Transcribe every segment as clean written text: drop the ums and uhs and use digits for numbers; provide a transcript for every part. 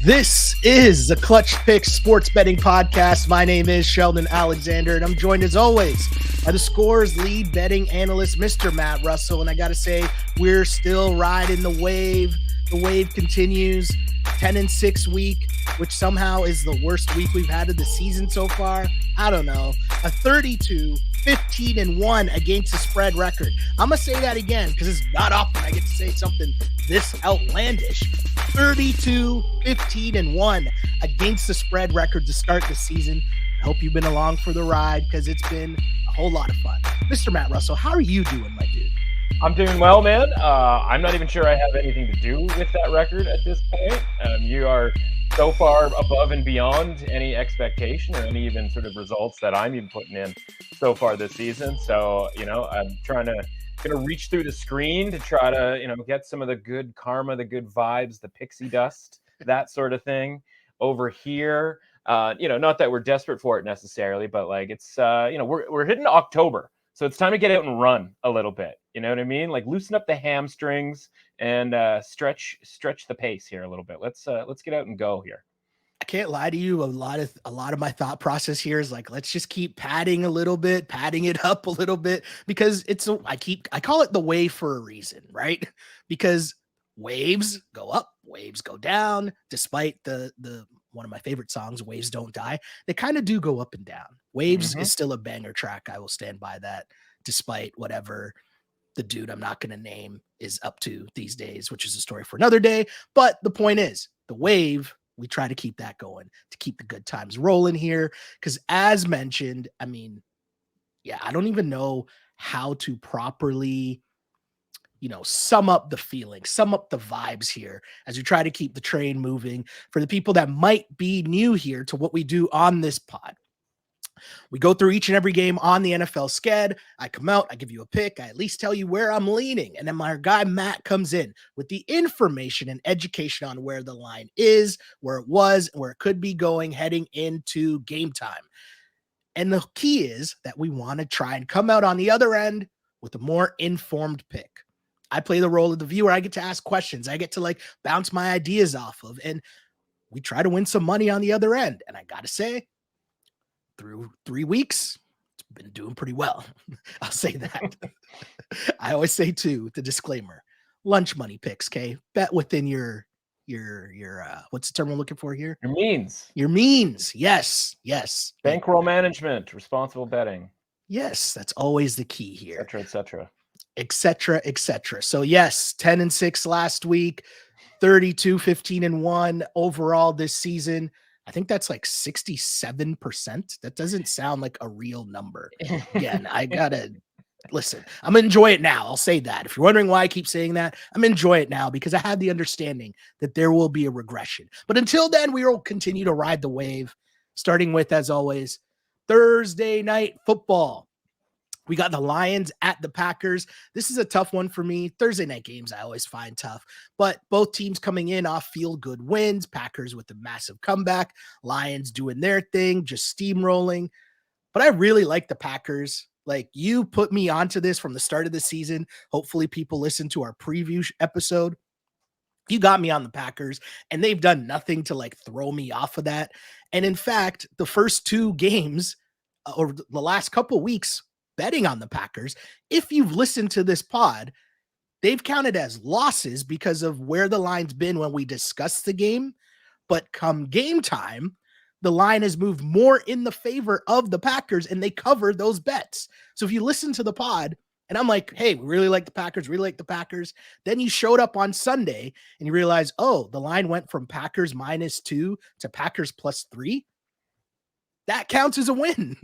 This is the Clutch Picks Sports Betting Podcast. My name is Sheldon Alexander, and I'm joined as always by the Score's lead betting analyst, Mr. Matt Russell. And I got to say, we're still riding the wave. The wave continues. 10-6 week, which somehow is the worst week we've had of the season so far. I don't know. A 32-15-1 against the spread record. I'm going to say that again because it's not often I get to say something this outlandish. 32-15-1 against the spread record to start the season. I hope you've been along for the ride because it's been a whole lot of fun. Mr. Matt Russell, how are you doing, my dude? I'm doing well, man. I'm not even sure I have anything to do with that record at this point. You are so far above and beyond any expectation or any even sort of results that I'm even putting in so far this season. So, I'm gonna reach through the screen to try to, get some of the good karma, the good vibes, the pixie dust, that sort of thing over here. Not that we're desperate for it necessarily, but like it's, we're hitting October. So it's time to get out and run a little bit. You know what I mean? Like loosen up the hamstrings and stretch the pace here a little bit. Let's get out and go here. I can't lie to you. A lot of my thought process here is like, let's just keep padding a little bit, padding it up a little bit, because I call it the wave for a reason, right? Because waves go up, waves go down, despite the one of my favorite songs, Waves Don't Die. They kind of do go up and down. Waves is still a banger track. I will stand by that, despite whatever the dude I'm not going to name is up to these days, which is a story for another day. But the point is, the wave, we try to keep that going to keep the good times rolling here. Because as mentioned, I don't even know how to properly sum up the feeling, sum up the vibes here as we try to keep the train moving. For the people that might be new here to what we do on this pod, we go through each and every game on the NFL sched. I come out, I give you a pick, I at least tell you where I'm leaning, and then my guy Matt comes in with the information and education on where the line is, where it was, and where it could be going heading into game time. And the key is that we want to try and come out on the other end with a more informed pick. I play the role of the viewer. I get to ask questions. I get to bounce my ideas off of, and we try to win some money on the other end. And I got to say, through 3 weeks, it's been doing pretty well. I'll say that. I always say too, the disclaimer, lunch money picks, okay? Bet within your what's the term I'm looking for here? Your means. Yes. Bankroll management, responsible betting. Yes, that's always the key here. Et cetera. So yes, 10-6 last week, 32-15-1 overall this season. I think that's like 67%. That doesn't sound like a real number. Again, I gotta listen. I'm gonna enjoy it now. I'll say that. If you're wondering why I keep saying that, I'm gonna enjoy it now because I have the understanding that there will be a regression. But until then, we will continue to ride the wave, starting with, as always, Thursday night football. We got the Lions at the Packers. This is a tough one for me. Thursday night games I always find tough, but both teams coming in off feel-good wins. Packers with a massive comeback. Lions doing their thing, just steamrolling. But I really like the Packers. Like, you put me onto this from the start of the season. Hopefully people listen to our preview episode. You got me on the Packers, and they've done nothing to throw me off of that. And in fact, the first two games or the last couple weeks, betting on the Packers, if you've listened to this pod, they've counted as losses because of where the line's been when we discuss the game. But come game time, the line has moved more in the favor of the Packers, and they cover those bets. So if you listen to the pod, and I'm like, hey, we really like the Packers, then you showed up on Sunday and you realize, oh, the line went from Packers -2 to Packers +3. That counts as a win,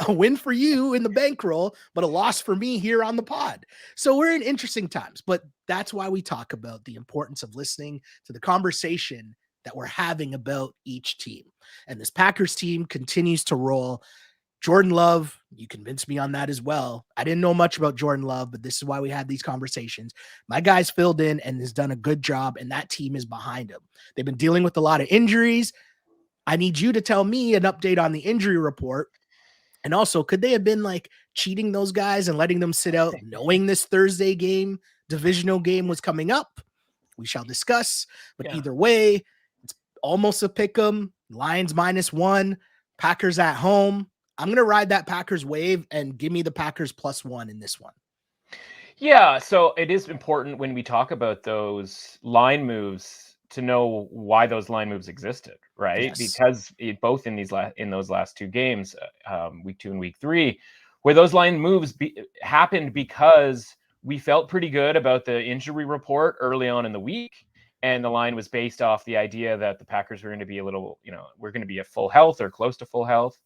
a win for you in the bankroll, but a loss for me here on the pod. So we're in interesting times, but that's why we talk about the importance of listening to the conversation that we're having about each team. And this Packers team continues to roll. Jordan Love, you convinced me on that as well. I didn't know much about Jordan Love, but this is why we had these conversations. My guy's filled in and has done a good job, and that team is behind him. They've been dealing with a lot of injuries. I need you to tell me an update on the injury report. And also, could they have been cheating those guys and letting them sit out, knowing this Thursday game, divisional game was coming up? We shall discuss. But either way, almost a pick 'em. Lions -1, Packers at home. I'm going to ride that Packers wave and give me the Packers +1 in this one. Yeah, so it is important when we talk about those line moves to know why those line moves existed, right? Yes. Because both in those last two games, week 2 and week 3, where those line moves happened because we felt pretty good about the injury report early on in the week, and the line was based off the idea that the Packers were going to be we're going to be at full health or close to full health,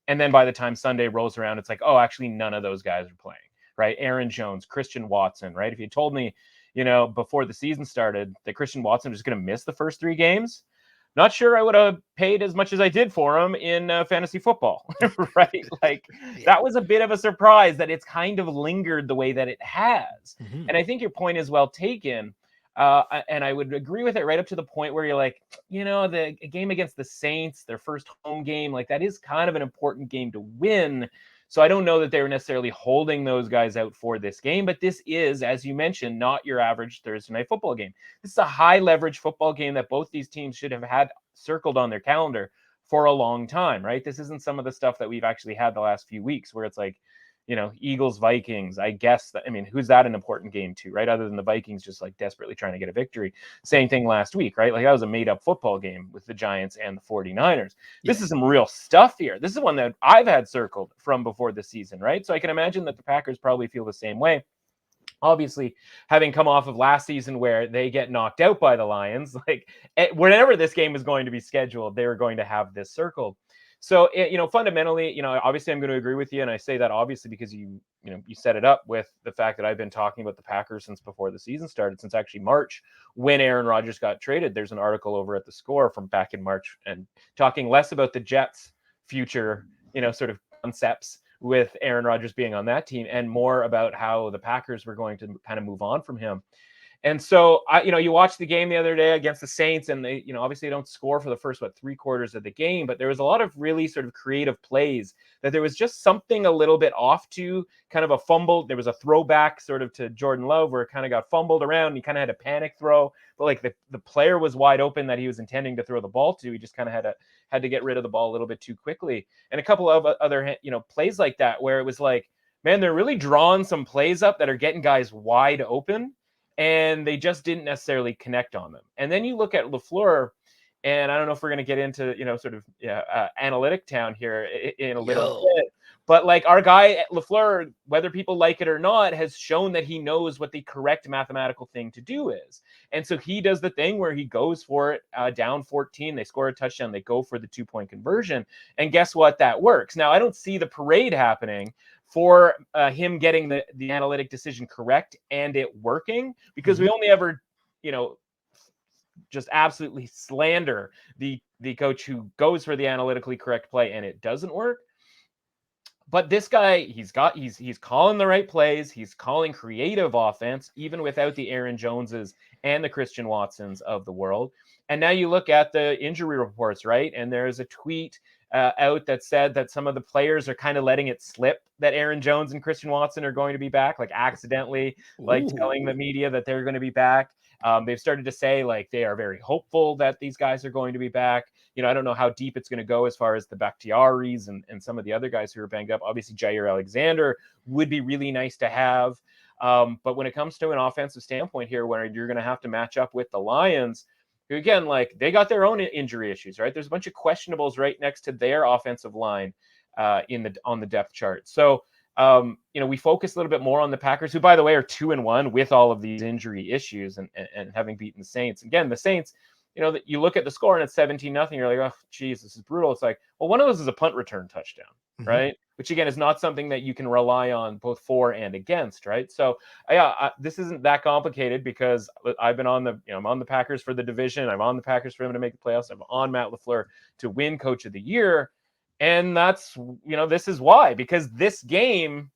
and then by the time Sunday rolls around, it's like, oh, actually, none of those guys are playing. Right? Aaron Jones, Christian Watson, right? If you told me, before the season started that Christian Watson was going to miss the first 3 games, not sure I would have paid as much as I did for him in fantasy football, right? Like that was a bit of a surprise that it's kind of lingered the way that it has. Mm-hmm. And I think your point is well taken. And I would agree with it right up to the point where you're like, the game against the Saints, their first home game, like that is kind of an important game to win. So I don't know that they were necessarily holding those guys out for this game, but this is, as you mentioned, not your average Thursday night football game. This is a high leverage football game that both these teams should have had circled on their calendar for a long time, right? This isn't some of the stuff that we've actually had the last few weeks where it's like, Eagles, Vikings, I guess who's that an important game to, right? Other than the Vikings just like desperately trying to get a victory. Same thing last week, right? Like that was a made up football game with the Giants and the 49ers. Yeah. This is some real stuff here. This is one that I've had circled from before the season, right? So I can imagine that the Packers probably feel the same way. Obviously, having come off of last season where they get knocked out by the Lions, like whenever this game is going to be scheduled, they were going to have this circled. So, fundamentally, obviously I'm going to agree with you. And I say that obviously because you set it up with the fact that I've been talking about the Packers since before the season started, since actually March, when Aaron Rodgers got traded. There's an article over at The Score from back in March and talking less about the Jets' future, sort of concepts with Aaron Rodgers being on that team and more about how the Packers were going to kind of move on from him. And so, you watched the game the other day against the Saints, and they, obviously they don't score for the first, 3 quarters of the game, but there was a lot of really sort of creative plays that there was just something a little bit off to, kind of a fumble. There was a throwback sort of to Jordan Love where it kind of got fumbled around. And he kind of had a panic throw, but like the player was wide open that he was intending to throw the ball to. He just kind of had to get rid of the ball a little bit too quickly. And a couple of other, plays like that where it was like, man, they're really drawing some plays up that are getting guys wide open. And they just didn't necessarily connect on them. And then you look at LaFleur, and I don't know if we're going to get into, analytic town here in a little bit. But like our guy LaFleur, whether people like it or not, has shown that he knows what the correct mathematical thing to do is. And so he does the thing where he goes for it down 14. They score a touchdown. They go for the 2-point conversion. And guess what? That works. Now, I don't see the parade happening for him getting the analytic decision correct and it working, because we only ever, just absolutely slander the coach who goes for the analytically correct play and it doesn't work. But this guy, he's calling the right plays. He's calling creative offense, even without the Aaron Joneses and the Christian Watsons of the world. And now you look at the injury reports, right? And there's a tweet out that said that some of the players are kind of letting it slip that Aaron Jones and Christian Watson are going to be back, like accidentally, like telling the media that they're going to be back. They've started to say like they are very hopeful that these guys are going to be back. I don't know how deep it's going to go as far as the Bakhtiaris and some of the other guys who are banged up. Obviously, Jair Alexander would be really nice to have. But when it comes to an offensive standpoint here, where you're going to have to match up with the Lions, who again, like they got their own injury issues, right? There's a bunch of questionables right next to their offensive line on the depth chart. So, we focus a little bit more on the Packers, who, by the way, are 2-1 with all of these injury issues and having beaten the Saints. Again, the Saints, you look at the score and it's 17-0. You're like, oh, geez, this is brutal. It's like, well, one of those is a punt return touchdown, right? Which again is not something that you can rely on both for and against, right? So this isn't that complicated because I've been on I'm on the Packers for the division. I'm on the Packers for them to make the playoffs. I'm on Matt LaFleur to win Coach of the Year. And that's, this is why, because this game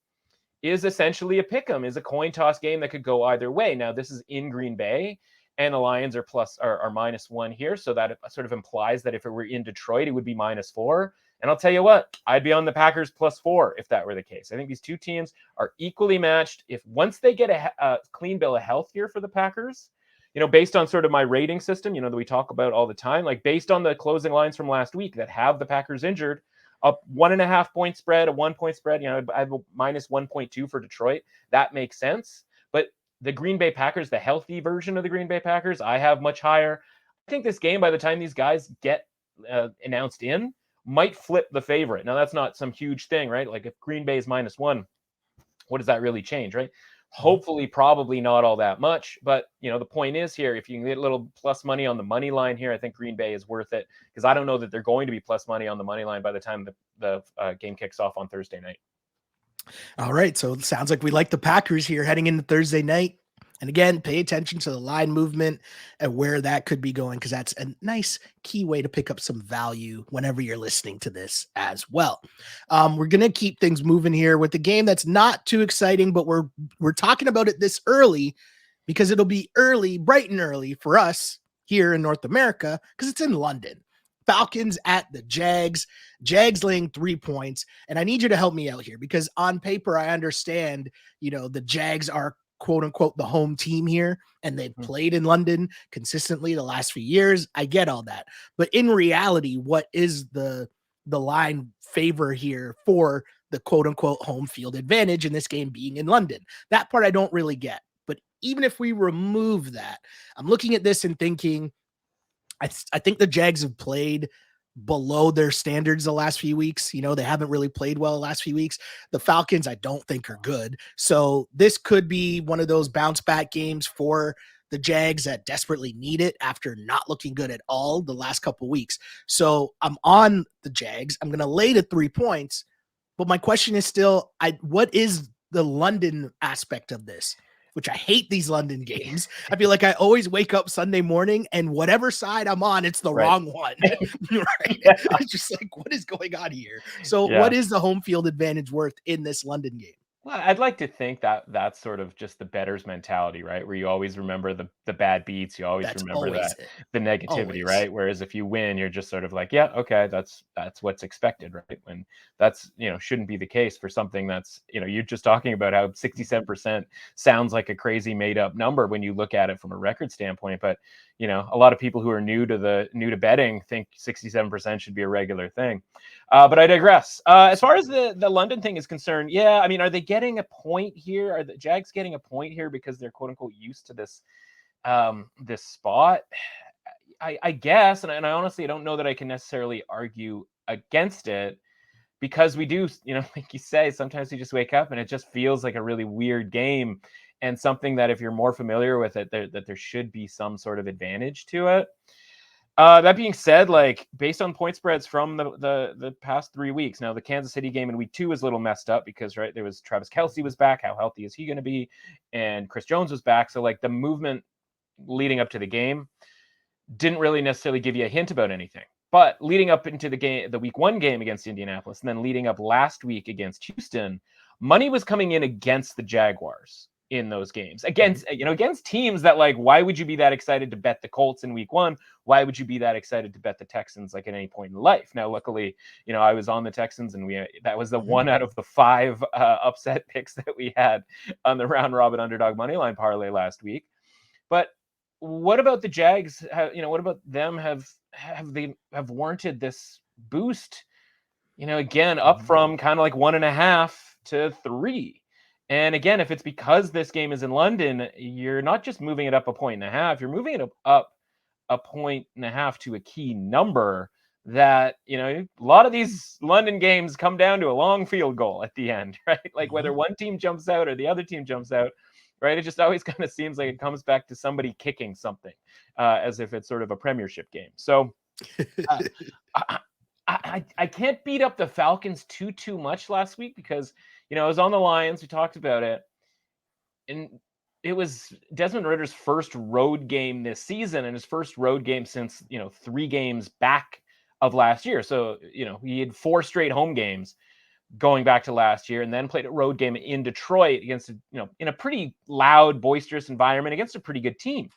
is essentially a pick'em, is a coin toss game that could go either way. Now, this is in Green Bay, and the Lions are -1 here. So that sort of implies that if it were in Detroit, it would be -4. And I'll tell you what, I'd be on the Packers +4 if that were the case. I think these two teams are equally matched. If once they get a clean bill of health here for the Packers, based on sort of my rating system, that we talk about all the time, like based on the closing lines from last week that have the Packers injured, a 1.5 point spread, a 1 point spread, I have a minus 1.2 for Detroit. That makes sense. But the Green Bay Packers, the healthy version of the Green Bay Packers, I have much higher. I think this game, by the time these guys get announced in, might flip the favorite. Now, that's not some huge thing, right? Like if Green Bay is -1, what does that really change, right? Hopefully, probably not all that much. But, the point is here, if you can get a little plus money on the money line here, I think Green Bay is worth it, because I don't know that they're going to be plus money on the money line by the time the game kicks off on Thursday night. All right. So it sounds like we like the Packers here heading into Thursday night. And again, pay attention to the line movement and where that could be going, because that's a nice key way to pick up some value whenever you're listening to this as well. We're going to keep things moving here with the game that's not too exciting, but we're talking about it this early because it'll be early, bright and early for us here in North America because it's in London. Falcons at the Jags. Jags laying 3 points. And I need you to help me out here because on paper, I understand, the Jags are quote unquote the home team here and they've played in London consistently the last few years. I get all that. But in reality, what is the line favor here for the quote unquote home field advantage in this game being in London? That part I don't really get. But even if we remove that, I'm looking at this and thinking, I think the Jags have played below their standards the last few weeks. They haven't really played well the last few weeks. The Falcons, I don't think are good. So this could be one of those bounce back games for the Jags that desperately need it after not looking good at all the last couple weeks. So I'm on the Jags. I'm going to lay the 3 points, but my question is still, what is the London aspect of this? Which I hate these London games. I feel like I always wake up Sunday morning and whatever side I'm on, it's the wrong one. Right? Yeah. It's just like, what is going on here? So what is the home field advantage worth in this London game? Well, I'd like to think that that's sort of just the bettors mentality, right? Where you always remember the bad beats, you always remember the negativity, right? Whereas if you win, you're just sort of like, yeah, okay, that's what's expected, right? When that's, shouldn't be the case for something that's, you're just talking about how 67% sounds like a crazy made up number when you look at it from a record standpoint. But, a lot of people who are new to betting think 67% should be a regular thing. But I digress. As far as the London thing is concerned, yeah, I mean, are they getting a point here? Are the Jags getting a point here because they're quote unquote used to this this spot? I guess, and I honestly don't know that I can necessarily argue against it because we do, like you say, sometimes you just wake up and it just feels like a really weird game and something that if you're more familiar with it, that there should be some sort of advantage to it. That being said, like based on point spreads from the past 3 weeks, now the Kansas City game in week 2 is a little messed up because there was Travis Kelce was back. How healthy is he going to be? And Chris Jones was back. So like the movement leading up to the game didn't really necessarily give you a hint about anything. But leading up into the week 1 game against Indianapolis, and then leading up last week against Houston, money was coming in against the Jaguars in those games against teams that like, why would you be that excited to bet the Colts in week 1? Why would you be that excited to bet the Texans like at any point in life? Now, luckily, I was on the Texans and that was the 1 out of the 5 upset picks that we had on the round robin underdog moneyline parlay last week. But what about the Jags? What about them? Have warranted this boost? Again, up from kind of like 1.5 to 3. And again, if it's because this game is in London, you're not just moving it up 1.5 points, you're moving it up 1.5 points to a key number that, a lot of these London games come down to a long field goal at the end, right? Like whether one team jumps out or the other team jumps out, right? It just always kind of seems like it comes back to somebody kicking something as if it's sort of a premiership game. So I can't beat up the Falcons too much last week because, I was on the Lions. We talked about it. And it was Desmond Ritter's first road game this season and his first road game since, 3 games back of last year. So, he had 4 straight home games going back to last year and then played a road game in Detroit against, in a pretty loud, boisterous environment against a pretty good team.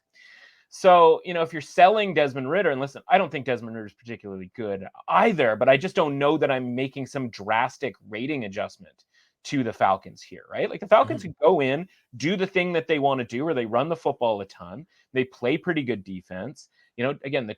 So, if you're selling Desmond Ridder, and listen, I don't think Desmond Ridder is particularly good either, but I just don't know that I'm making some drastic rating adjustment to the Falcons here, right? Like the Falcons can go in, do the thing that they want to do, where they run the football a ton. They play pretty good defense. Again,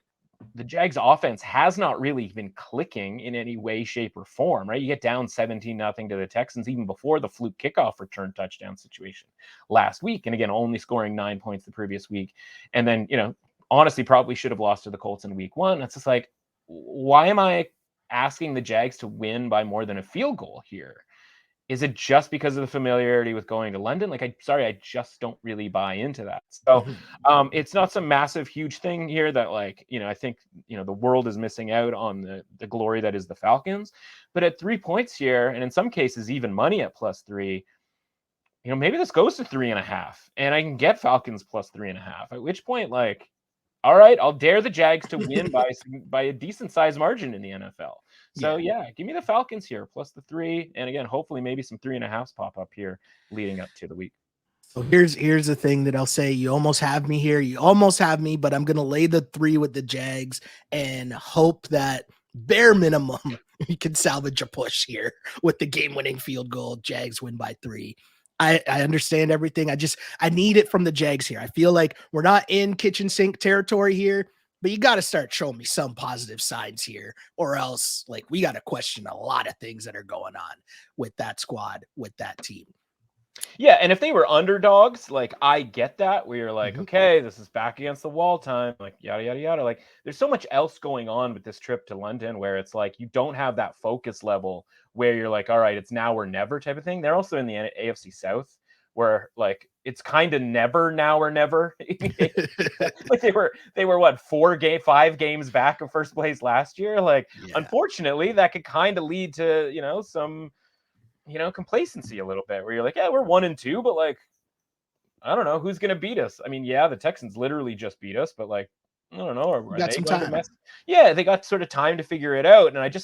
the Jags offense has not really been clicking in any way, shape, or form, right? You get down 17-0 to the Texans even before the fluke kickoff return touchdown situation last week. And again, only scoring 9 points the previous week. And then, honestly, probably should have lost to the Colts in week 1. It's just like, why am I asking the Jags to win by more than a field goal here? Is it just because of the familiarity with going to London? Like, I just don't really buy into that. So it's not some massive, huge thing here that, like, I think, the world is missing out on the glory that is the Falcons. But at 3 points here, and in some cases even money at +3, maybe this goes to 3.5, and I can get Falcons +3.5. At which point, like, all right, I'll dare the Jags to win by a decent sized margin in the NFL. So yeah, give me the Falcons here +3, and again, hopefully maybe some 3.5s pop up here leading up to the week. So here's the thing that I'll say. You almost have me here. You almost have me, but I'm gonna lay the 3 with the Jags and hope that bare minimum you can salvage a push here with the game-winning field goal. Jags win by 3. I understand everything. I need it from the Jags here. I feel like we're not in kitchen sink territory here, but you got to start showing me some positive signs here, or else, like, we got to question a lot of things that are going on with that squad, with that team. Yeah, and if they were underdogs, like, I get that, where you're like, okay, this is back against the wall time, like, yada, yada, yada. Like, there's so much else going on with this trip to London where it's like you don't have that focus level where you're like, all right, it's now or never type of thing. They're also in the AFC South where, like, it's kind of never now or never. Like they were what, 5 games back of first place last year? Like, unfortunately, that could kind of lead to, some complacency a little bit where you're like, yeah, we're 1-2, but, like, I don't know who's going to beat us. I mean, yeah, the Texans literally just beat us, but, like, I don't know. Are got they some going time. to mess? Yeah, they got sort of time to figure it out. And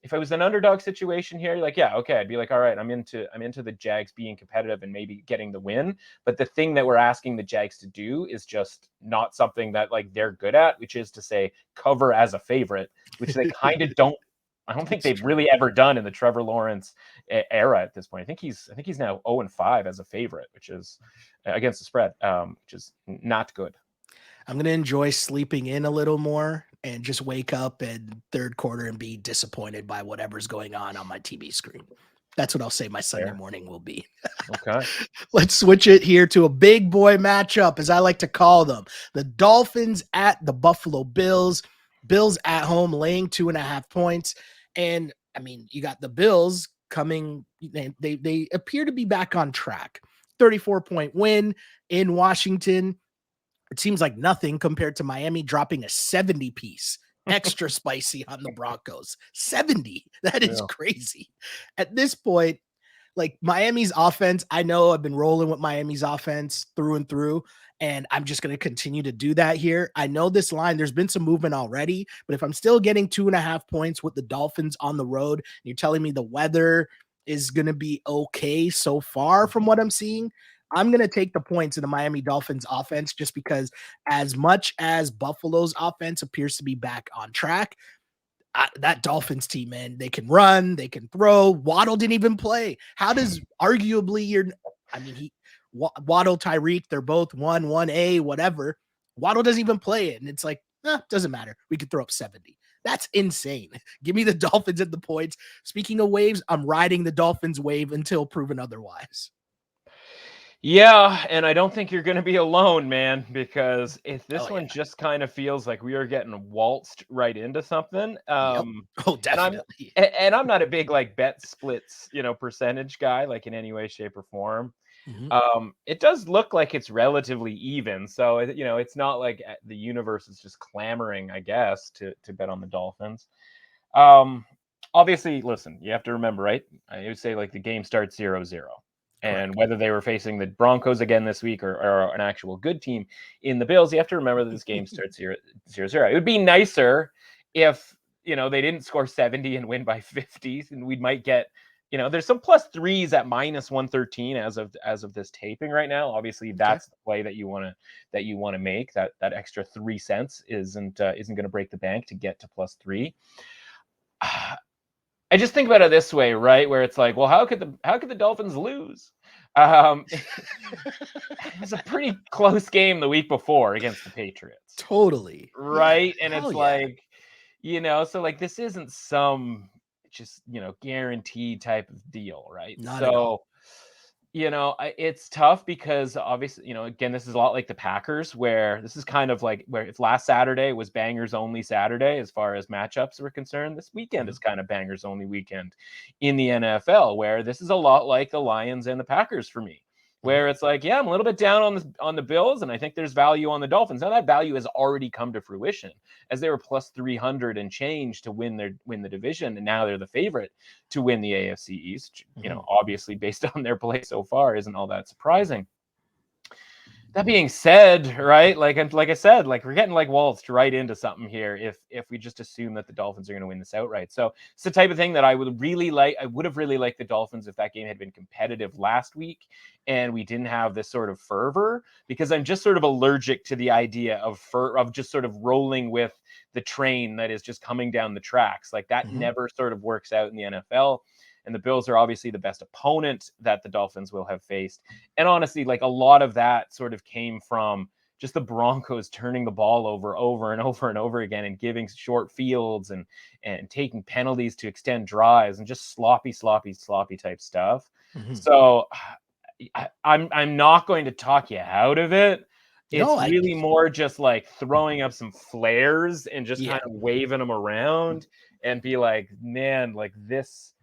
if I was an underdog situation here, like, yeah, okay, I'd be like, all right, I'm into the Jags being competitive and maybe getting the win. But the thing that we're asking the Jags to do is just not something that, like, they're good at, which is to say cover as a favorite, which they kind of don't. I don't think they've really ever done in the Trevor Lawrence era at this point. I think he's now 0-5 as a favorite, which is against the spread, which is not good. I'm going to enjoy sleeping in a little more and just wake up in third quarter and be disappointed by whatever's going on my TV screen. That's what I'll say my Sunday morning will be. Okay. Let's switch it here to a big boy matchup, as I like to call them. The Dolphins at the Buffalo Bills. Bills at home laying 2.5 points. And I mean, you got the Bills coming. They appear to be back on track. 34-point win in Washington. It seems like nothing compared to Miami dropping a 70-piece extra spicy on the Broncos. 70. That is crazy. At this point, like, Miami's offense, I know I've been rolling with Miami's offense through and through, and I'm just going to continue to do that here. I know this line, there's been some movement already, but if I'm still getting 2.5 points with the Dolphins on the road, and you're telling me the weather is going to be okay so far from what I'm seeing, I'm going to take the points in the Miami Dolphins offense, just because as much as Buffalo's offense appears to be back on track, that Dolphins team, man, they can run, they can throw. Waddle didn't even play. How does arguably Waddle, Tyreek, they're both 1A, whatever. Waddle doesn't even play it. And it's like, doesn't matter. We could throw up 70. That's insane. Give me the Dolphins at the points. Speaking of waves, I'm riding the Dolphins wave until proven otherwise. Yeah, and I don't think you're going to be alone, man, because if this one just kind of feels like we are getting waltzed right into something. Oh, definitely. And I'm not a big, like, bet splits, percentage guy, like, in any way, shape, or form. It does look like it's relatively even. So, it's not like the universe is just clamoring, I guess, to bet on the Dolphins. Obviously, listen, you have to remember, right? I would say, like, the game starts 0-0. And whether they were facing the Broncos again this week or an actual good team in the Bills, you have to remember that this game starts 0-0. It would be nicer if, they didn't score 70 and win by 50, and we might get, there's some +3s at -113 as of this taping right now. Obviously, that's the play that you want to make. That extra 3 cents isn't going to break the bank to get to +3. I just think about it this way, right? Where it's like, well, how could the Dolphins lose? It was a pretty close game the week before against the Patriots, Totally. Yeah. right? And Hell it's yeah. like, so like this isn't some just guaranteed type of deal, right? Not at all. So it's tough because obviously, again, this is a lot like the Packers, where this is kind of like where if last Saturday was bangers only Saturday as far as matchups were concerned, this weekend is kind of bangers only weekend in the NFL, where this is a lot like the Lions and the Packers for me, where it's like, yeah, I'm a little bit down on the Bills, and I think there's value on the Dolphins. Now that value has already come to fruition as they were plus 300 and change to win the division, and now they're the favorite to win the AFC East. Obviously based on their play so far, isn't all that surprising. That being said, right, like I said, like we're getting like waltzed right into something here if we just assume that the Dolphins are going to win this outright. So it's the type of thing that I would have really liked the Dolphins if that game had been competitive last week and we didn't have this sort of fervor, because I'm just sort of allergic to the idea of just sort of rolling with the train that is just coming down the tracks. Like that never sort of works out in the NFL. And the Bills are obviously the best opponent that the Dolphins will have faced. And honestly, like a lot of that sort of came from just the Broncos turning the ball over and over and over again and giving short fields and taking penalties to extend drives and just sloppy type stuff. So I'm not going to talk you out of it. It's really more just like throwing up some flares and just kind of waving them around and be like, man, like this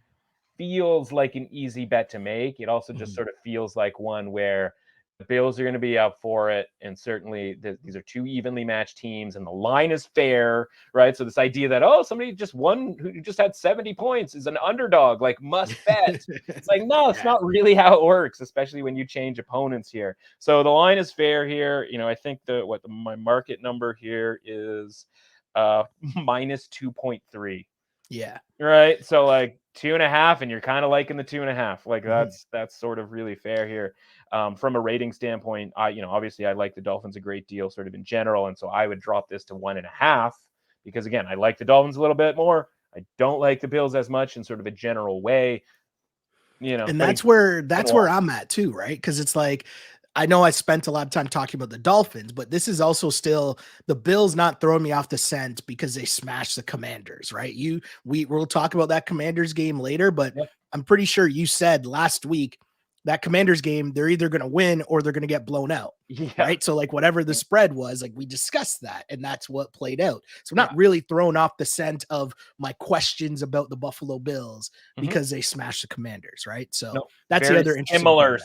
feels like an easy bet to make. It also just sort of feels like one where the Bills are going to be up for it. And certainly these are two evenly matched teams and the line is fair, right? So this idea that, somebody just won who just had 70 points is an underdog, like must bet. It's like, no, it's not really how it works, especially when you change opponents here. So the line is fair here. I think my market number here is minus 2.3. Yeah. Right. So like 2.5, and you're kind of liking the 2.5. Like that's sort of really fair here. From a rating standpoint, obviously I like the Dolphins a great deal sort of in general. And so I would drop this to 1.5 because again, I like the Dolphins a little bit more. I don't like the Bills as much in sort of a general way. And that's where I'm at too, right? Because it's like, I know I spent a lot of time talking about the Dolphins, but this is also still the Bills not throwing me off the scent because they smashed the Commanders, right? We'll talk about that Commanders game later, but I'm pretty sure you said last week that Commanders game, they're either going to win or they're going to get blown out. Right. So like whatever the spread was, like we discussed that, and that's what played out. So I'm not really thrown off the scent of my questions about the Buffalo Bills because they smashed the Commanders. Right. So that's the other interesting similar,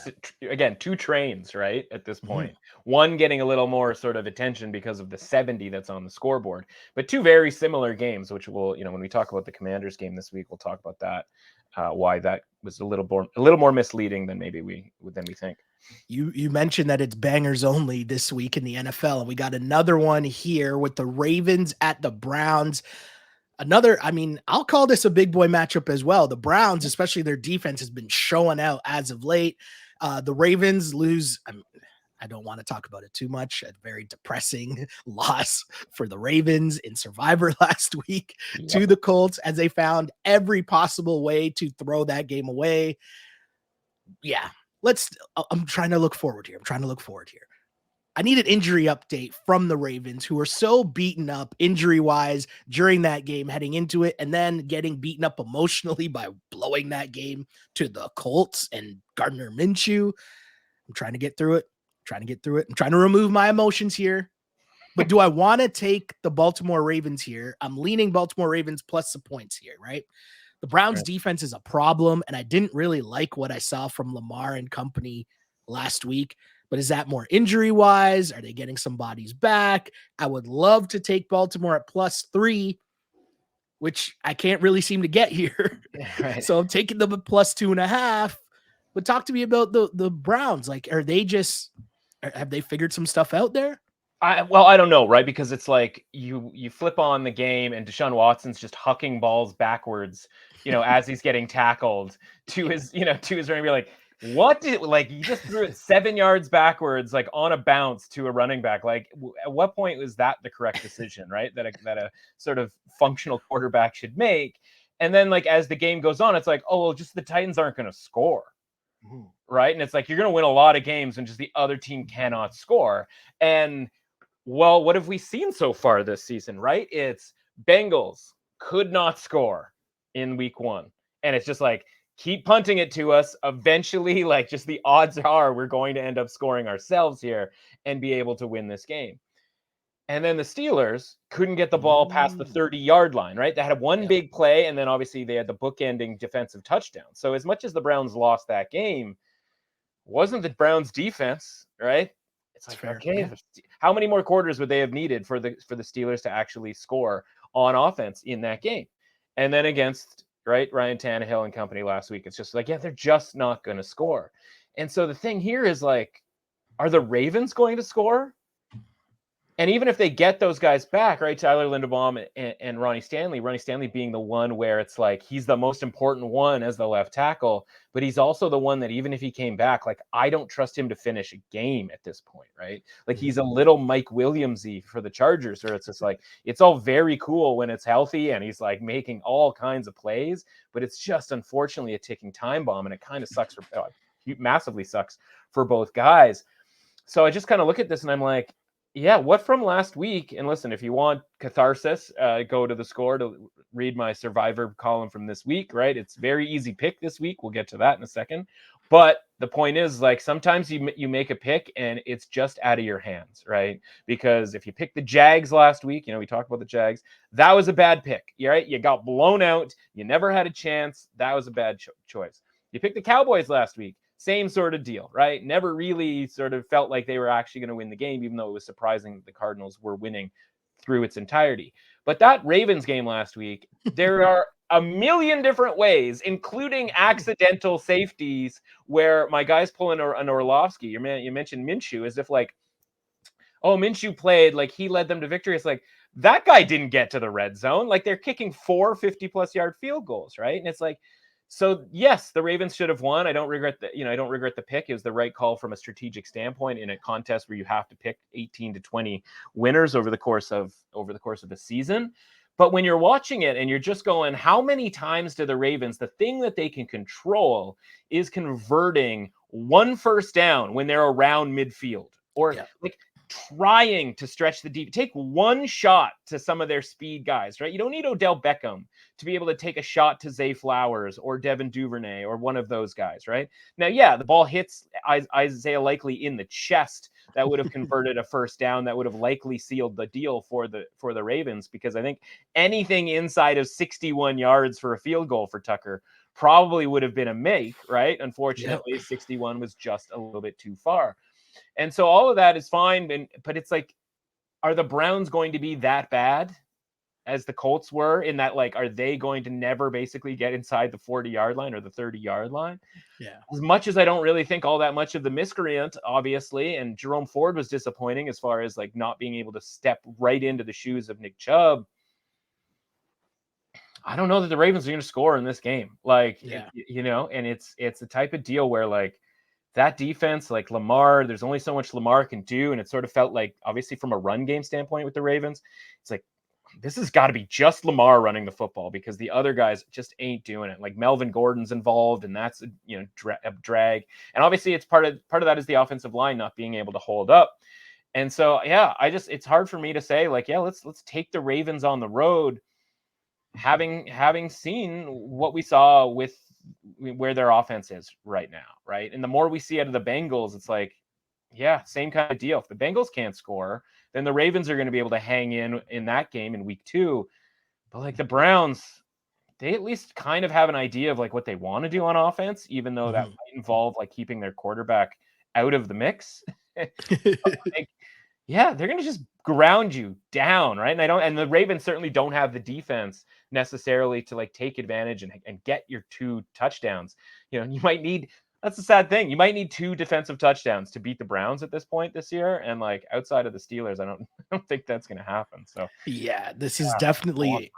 again, two trains, right? At this point, one getting a little more sort of attention because of the 70 that's on the scoreboard, but two very similar games, which will, when we talk about the Commanders game this week, we'll talk about that. Why that was a little more misleading than maybe we think. You mentioned that it's bangers only this week in the NFL, and we got another one here with the Ravens at the Browns. I'll call this a big boy matchup as well. The Browns, especially their defense, has been showing out as of late. The Ravens lose. I don't want to talk about it too much. A very depressing loss for the Ravens in Survivor last week to the Colts, as they found every possible way to throw that game away. Yeah, I'm trying to look forward here. I need an injury update from the Ravens, who are so beaten up injury-wise during that game heading into it, and then getting beaten up emotionally by blowing that game to the Colts and Gardner Minshew. I'm trying to get through it. I'm trying to remove my emotions here. But do I want to take the Baltimore Ravens here? I'm leaning Baltimore Ravens plus the points here, right? The Browns defense is a problem, and I didn't really like what I saw from Lamar and company last week. But is that more injury-wise? Are they getting some bodies back? I would love to take Baltimore at +3, which I can't really seem to get here. Right. So I'm taking them at +2.5. But talk to me about the Browns. Like, have they figured some stuff out there? I don't know, right? Because it's like you flip on the game and Deshaun Watson's just hucking balls backwards, as he's getting tackled to his running. Be like, what? You just threw it 7 yards backwards, like on a bounce to a running back. Like, at what point was that the correct decision, right? That a sort of functional quarterback should make. And then like as the game goes on, it's like, oh, well, just the Titans aren't going to score. Right. And it's like, you're going to win a lot of games and just the other team cannot score. And well, what have we seen so far this season, right? It's Bengals could not score in week 1. And it's just like, keep punting it to us. Eventually, like just the odds are we're going to end up scoring ourselves here and be able to win this game. And then the Steelers couldn't get the ball past the 30-yard line, right? They had one big play, and then obviously they had the bookending defensive touchdown. So as much as the Browns lost that game, wasn't the Browns defense, right? It's like, okay, how many more quarters would they have needed for the Steelers to actually score on offense in that game? And then against, right, Ryan Tannehill and company last week, it's just like, yeah, they're just not going to score. And so the thing here is like, are the Ravens going to score? And even if they get those guys back, right, Tyler Linderbaum and Ronnie Stanley being the one where it's like he's the most important one as the left tackle, but he's also the one that even if he came back, like I don't trust him to finish a game at this point, right? Like he's a little Mike Williams-y for the Chargers, where it's just like it's all very cool when it's healthy and he's like making all kinds of plays, but it's just unfortunately a ticking time bomb, and it kind of sucks massively sucks for both guys. So I just kind of look at this and I'm like, yeah, what from last week? And listen, if you want catharsis, go to the Score to read my Survivor column from this week, right? It's very easy pick this week. We'll get to that in a second. But the point is, like, sometimes you make a pick and it's just out of your hands, right? Because if you picked the Jags last week, we talked about the Jags, that was a bad pick, right? You got blown out. You never had a chance. That was a bad choice. You picked the Cowboys last week. Same sort of deal, right? Never really sort of felt like they were actually going to win the game, even though it was surprising that the Cardinals were winning through its entirety. But that Ravens game last week, there are a million different ways, including accidental safeties, where my guy's pulling an Orlovsky. You mentioned Minshew, as if like, oh, Minshew played, like he led them to victory. It's like, that guy didn't get to the red zone. Like they're kicking 4 50-plus yard field goals, right? And it's like, so yes, the Ravens should have won. I don't regret the pick. It was the right call from a strategic standpoint in a contest where you have to pick 18 to 20 winners over the course of the season. But when you're watching it and you're just going, how many times do the Ravens, the thing that they can control is converting one first down when they're around midfield, or like trying to stretch the deep, take one shot to some of their speed guys, right? You don't need Odell Beckham to be able to take a shot to Zay Flowers or Devin Duvernay or one of those guys, right? Now, yeah, the ball hits Isaiah Likely in the chest. That would have converted a first down. That would have likely sealed the deal for the Ravens, because I think anything inside of 61 yards for a field goal for Tucker probably would have been a make, right? Unfortunately, 61 was just a little bit too far. And so all of that is fine, but it's like, are the Browns going to be that bad as the Colts were, in that, like, are they going to never basically get inside the 40-yard line or the 30-yard line? Yeah. As much as I don't really think all that much of the miscreant, obviously, and Jerome Ford was disappointing as far as like not being able to step right into the shoes of Nick Chubb, I don't know that the Ravens are going to score in this game. Like, and it's the type of deal where like, that defense, like Lamar, there's only so much Lamar can do. And it sort of felt like, obviously from a run game standpoint with the Ravens, it's like, this has got to be just Lamar running the football, because the other guys just ain't doing it. Like Melvin Gordon's involved, and that's a drag. And obviously it's part of that is the offensive line not being able to hold up. And so, yeah, it's hard for me to say like, yeah, let's take the Ravens on the road, having seen what we saw with where their offense is right now, right? And the more we see out of the Bengals, it's like, yeah, same kind of deal. If the Bengals can't score, then the Ravens are going to be able to hang in that game in week 2. But like the Browns, they at least kind of have an idea of like what they want to do on offense, even though that might involve like keeping their quarterback out of the mix. Like, yeah, they're going to just ground you down, right? And the Ravens certainly don't have the defense necessarily to like take advantage and get your 2 touchdowns. You might need, that's the sad thing, you might need 2 defensive touchdowns to beat the Browns at this point this year. And like outside of the Steelers, I don't think that's going to happen. So yeah, this is definitely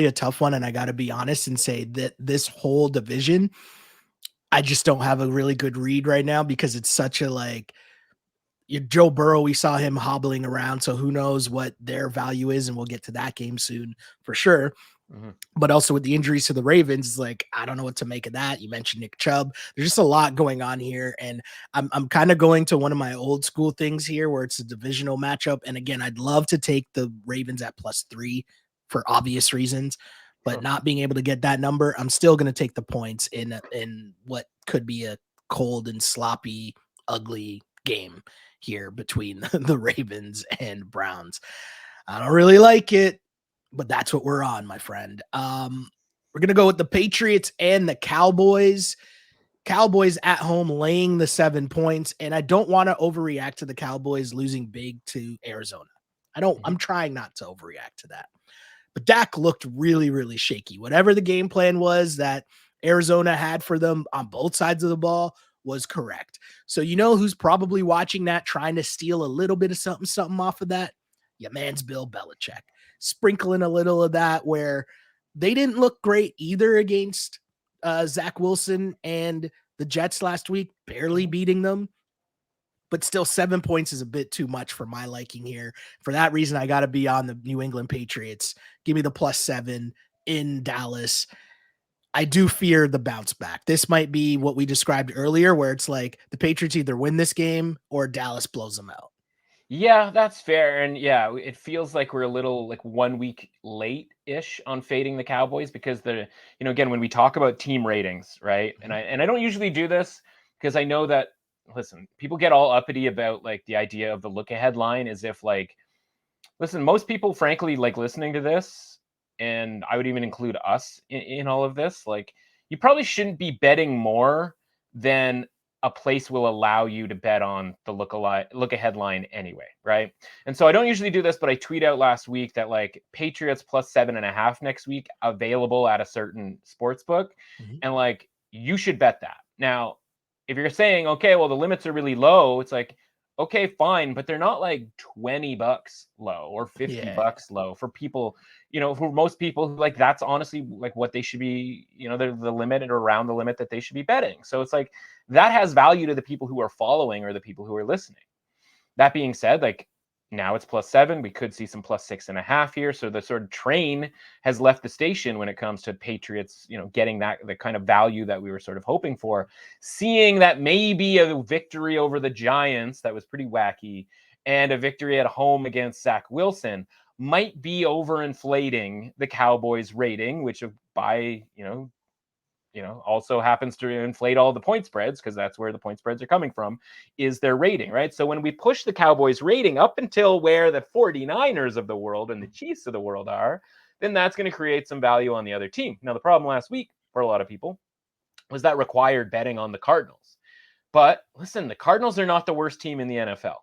a tough one. And I got to be honest and say that this whole division, I just don't have a really good read right now, because it's such a like, Joe Burrow, we saw him hobbling around, so who knows what their value is, and we'll get to that game soon for sure. But also with the injuries to the Ravens, like, I don't know what to make of that. You mentioned Nick Chubb. There's just a lot going on here. And I'm kind of going to one of my old school things here where it's a divisional matchup. And again, I'd love to take the Ravens at +3 for obvious reasons, but not being able to get that number, I'm still going to take the points in what could be a cold and sloppy, ugly game here between the Ravens and Browns. I don't really like it, but that's what we're on, my friend. We're going to go with the Patriots and the Cowboys. Cowboys at home laying the 7 points. And I don't want to overreact to the Cowboys losing big to Arizona. I'm trying not to overreact to that. But Dak looked really, really shaky. Whatever the game plan was that Arizona had for them on both sides of the ball was correct. So you know who's probably watching that, trying to steal a little bit of something off of that? Yeah, man's Bill Belichick. Sprinkling a little of that where they didn't look great either against Zach Wilson and the Jets last week, barely beating them. But still, 7 points is a bit too much for my liking here. For that reason, I got to be on the New England Patriots. Give me the +7 in Dallas. I do fear the bounce back. This might be what we described earlier, where it's like the Patriots either win this game or Dallas blows them out. Yeah, that's fair. And yeah, it feels like we're a little like 1 week late-ish on fading the Cowboys because again, when we talk about team ratings, right? And I don't usually do this because I know that, listen, people get all uppity about like the idea of the look ahead line as if like, listen, most people, frankly, like listening to this, and I would even include us in all of this, like you probably shouldn't be betting more than a place will allow you to bet on the look ahead line anyway, right? And so I don't usually do this, but I tweet out last week that like Patriots +7.5 next week available at a certain sports book, and like you should bet that. Now, if you're saying, okay, well the limits are really low, it's like, okay, fine, but they're not like $20 low or $50 low for people, for most people, like that's honestly like what they should be, they're the limit or around the limit that they should be betting. So it's like that has value to the people who are following or the people who are listening. That being said, like now it's +7. We could see some +6.5 here. So the sort of train has left the station when it comes to Patriots, getting the kind of value that we were sort of hoping for. Seeing that maybe a victory over the Giants that was pretty wacky and a victory at home against Zach Wilson might be overinflating the Cowboys rating, which by, also happens to inflate all the point spreads because that's where the point spreads are coming from, is their rating, right? So when we push the Cowboys rating up until where the 49ers of the world and the Chiefs of the world are, then that's going to create some value on the other team. Now, the problem last week for a lot of people was that required betting on the Cardinals. But listen, the Cardinals are not the worst team in the NFL.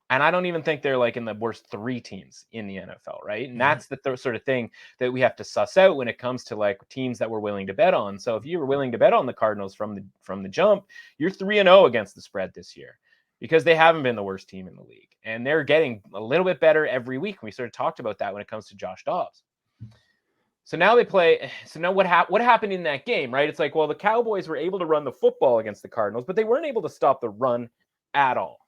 And I don't even think they're like in the worst 3 teams in the NFL, right? And that's the sort of thing that we have to suss out when it comes to like teams that we're willing to bet on. So if you were willing to bet on the Cardinals from the jump, you're 3-0 against the spread this year because they haven't been the worst team in the league. And they're getting a little bit better every week. We sort of talked about that when it comes to Josh Dobbs. So now they play. So now what happened in that game, right? It's like, well, the Cowboys were able to run the football against the Cardinals, but they weren't able to stop the run at all.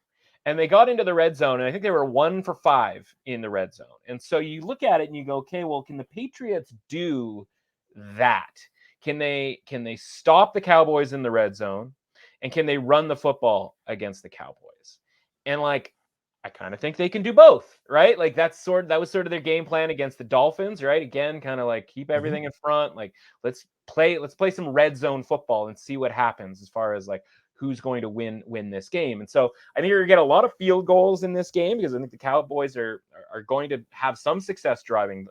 And they got into the red zone, and I think they were 1 for 5 in the red zone. And so you look at it and you go, okay, well, can the Patriots do that? Can they stop the Cowboys in the red zone? And can they run the football against the Cowboys? And like, I kind of think they can do both, right? Like that was sort of their game plan against the Dolphins, right? Again, kind of like keep everything in front. Like let's play some red zone football and see what happens as far as like who's going to win this game. And so I think you're gonna get a lot of field goals in this game because I think the Cowboys are going to have some success driving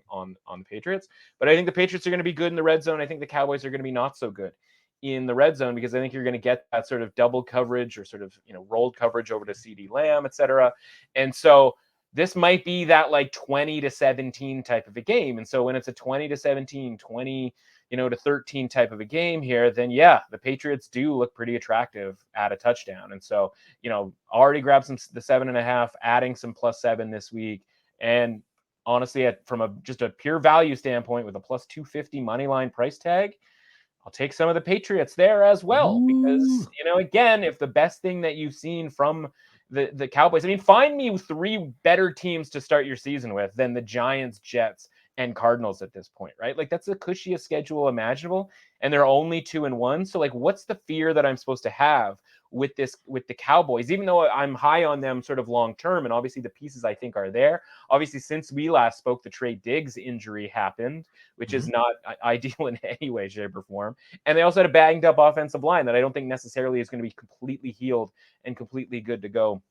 on the Patriots. But I think the Patriots are going to be good in the red zone. I think the Cowboys are going to be not so good in the red zone because I think you're going to get that sort of double coverage or sort of rolled coverage over to CD Lamb, etc. And so this might be that like 20-17 type of a game. And so when it's a 20-17, 20 to 13 type of a game here, then yeah, the Patriots do look pretty attractive at a touchdown. And so, already grabbed the 7.5, adding some +7 this week. And honestly, from just a pure value standpoint with a +250 money line price tag, I'll take some of the Patriots there as well. Because, again, if the best thing that you've seen from the Cowboys, I mean, find me 3 better teams to start your season with than the Giants, Jets, and Cardinals at this point, right? Like that's the cushiest schedule imaginable, and they're only 2-1. So like, what's the fear that I'm supposed to have with the Cowboys? Even though I'm high on them sort of long term, and obviously the pieces I think are there. Obviously, since we last spoke, the Trey Diggs injury happened, which is not ideal in any way, shape, or form. And they also had a banged up offensive line that I don't think necessarily is going to be completely healed and completely good to go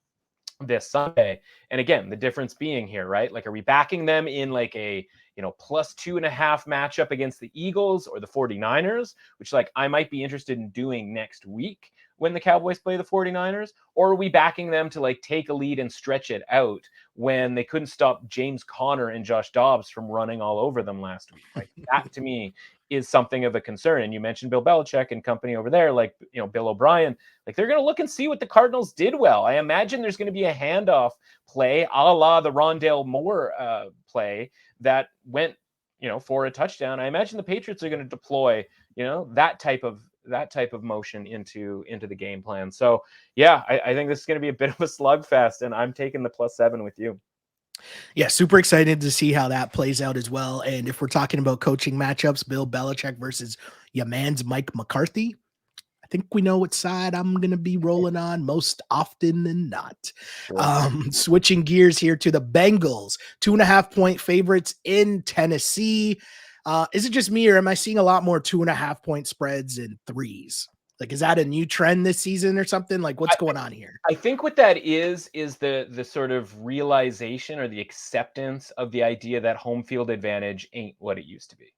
this Sunday. And again, the difference being here, right? Like, are we backing them in like a, +2.5 matchup against the Eagles or the 49ers, which like I might be interested in doing next week when the Cowboys play the 49ers? Or are we backing them to like take a lead and stretch it out when they couldn't stop James Conner and Josh Dobbs from running all over them last week? Like that to me is something of a concern. And you mentioned Bill Belichick and company over there, like, Bill O'Brien, like they're going to look and see what the Cardinals did well. I imagine there's going to be a handoff play a la the Rondale Moore play that went, for a touchdown. I imagine the Patriots are going to deploy, that type of motion into the game plan. So yeah, I think this is going to be a bit of a slugfest, and I'm taking the +7 with you. Yeah, super excited to see how that plays out as well. And if we're talking about coaching matchups, Bill Belichick versus your man's Mike McCarthy, I think we know what side I'm going to be rolling on most often than not. Sure. Switching gears here to the Bengals, 2.5-point favorites in Tennessee. Is it just me, or am I seeing a lot more 2.5-point spreads and threes? Like, is that a new trend this season or something? Like, what's going on here? I think what that is the sort of realization or the acceptance of the idea that home field advantage ain't what it used to be.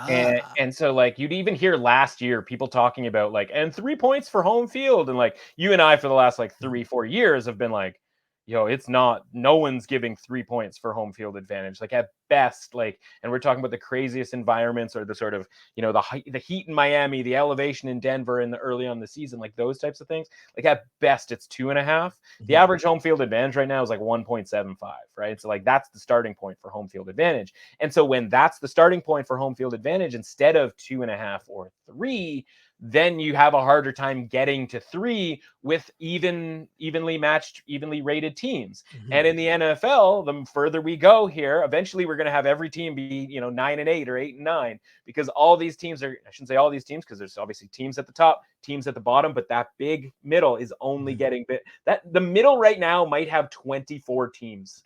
And so like you'd even hear last year people talking about like, and 3 points for home field, and like you and I for the last like 3-4 years have been like, it's not, no one's giving 3 points for home field advantage. Like at best, like, and we're talking about the craziest environments or the sort of, the heat in Miami, the elevation in Denver in the early on the season, like those types of things. Like at best it's 2.5. The average home field advantage right now is like 1.75, right? So like that's the starting point for home field advantage. And so when that's the starting point for home field advantage, instead of 2.5 or 3, then you have a harder time getting to 3 with evenly matched, evenly rated teams. And in the NFL, the further we go here, eventually we're going to have every team be, 9-8 or 8-9, because all these teams are, I shouldn't say all these teams, because there's obviously teams at the top, teams at the bottom, but that big middle is only getting that the middle right now might have 24 teams,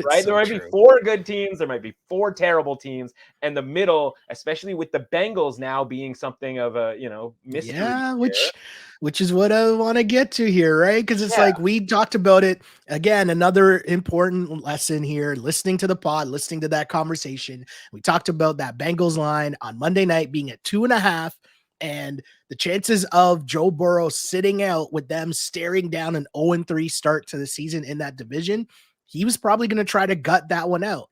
right? There might be 4 good teams, there might be 4 terrible teams, and the middle, especially with the Bengals now being something of a, mystery. Yeah, which is what I want to get to here, right? Because it's like we talked about it again. Another important lesson here: listening to the pod, listening to that conversation. We talked about that Bengals line on Monday night being at 2.5, and the chances of Joe Burrow sitting out with them staring down an 0-3 start to the season in that division. He was probably going to try to gut that one out,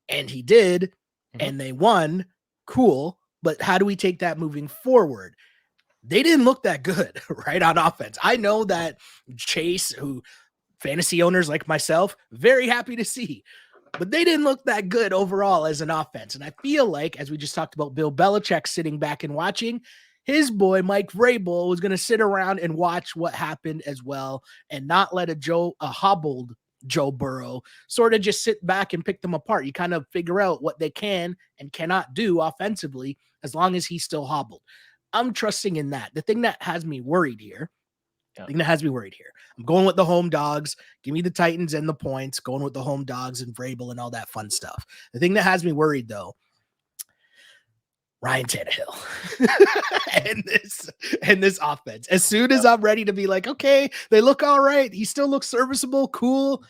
and he did, and they won. Cool. But how do we take that moving forward? They didn't look that good, right, on offense. I know that Chase, who fantasy owners like myself, very happy to see, but they didn't look that good overall as an offense. And I feel like, as we just talked about Bill Belichick sitting back and watching, his boy Mike Vrabel was going to sit around and watch what happened as well, and not let a hobbled Joe Burrow sort of just sit back and pick them apart. You kind of figure out what they can and cannot do offensively as long as he's still hobbled. I'm trusting in that. The thing that has me worried here, I'm going with the home dogs. Give me the Titans and the points, going with the home dogs and Vrabel and all that fun stuff. The thing that has me worried, though, Ryan Tannehill and this offense. As soon as I'm ready to be like, okay, they look all right, he still looks serviceable, cool,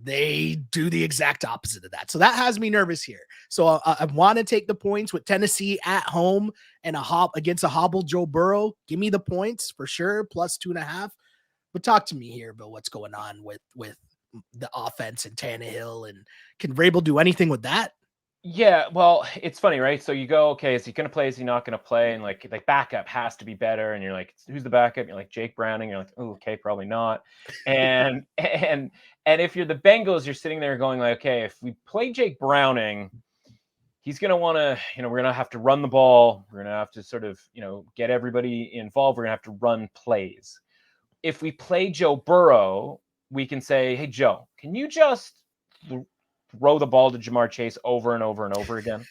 they do the exact opposite of that. So that has me nervous here. So I want to take the points with Tennessee at home and against a hobbled Joe Burrow. Give me the points for sure, +2.5. But talk to me here about what's going on with the offense and Tannehill, and can Vrabel do anything with that? Yeah, well, it's funny, right? So you go, okay, is he going to play? Is he not going to play? And like backup has to be better. And you're like, who's the backup? You're like Jake Browning. You're like, oh, okay, probably not. And if you're the Bengals, you're sitting there going like, okay, if we play Jake Browning, he's going to want to, we're going to have to run the ball. We're going to have to sort of, get everybody involved. We're going to have to run plays. If we play Joe Burrow, we can say, hey, Joe, can you just throw the ball to Jamar Chase over and over and over again.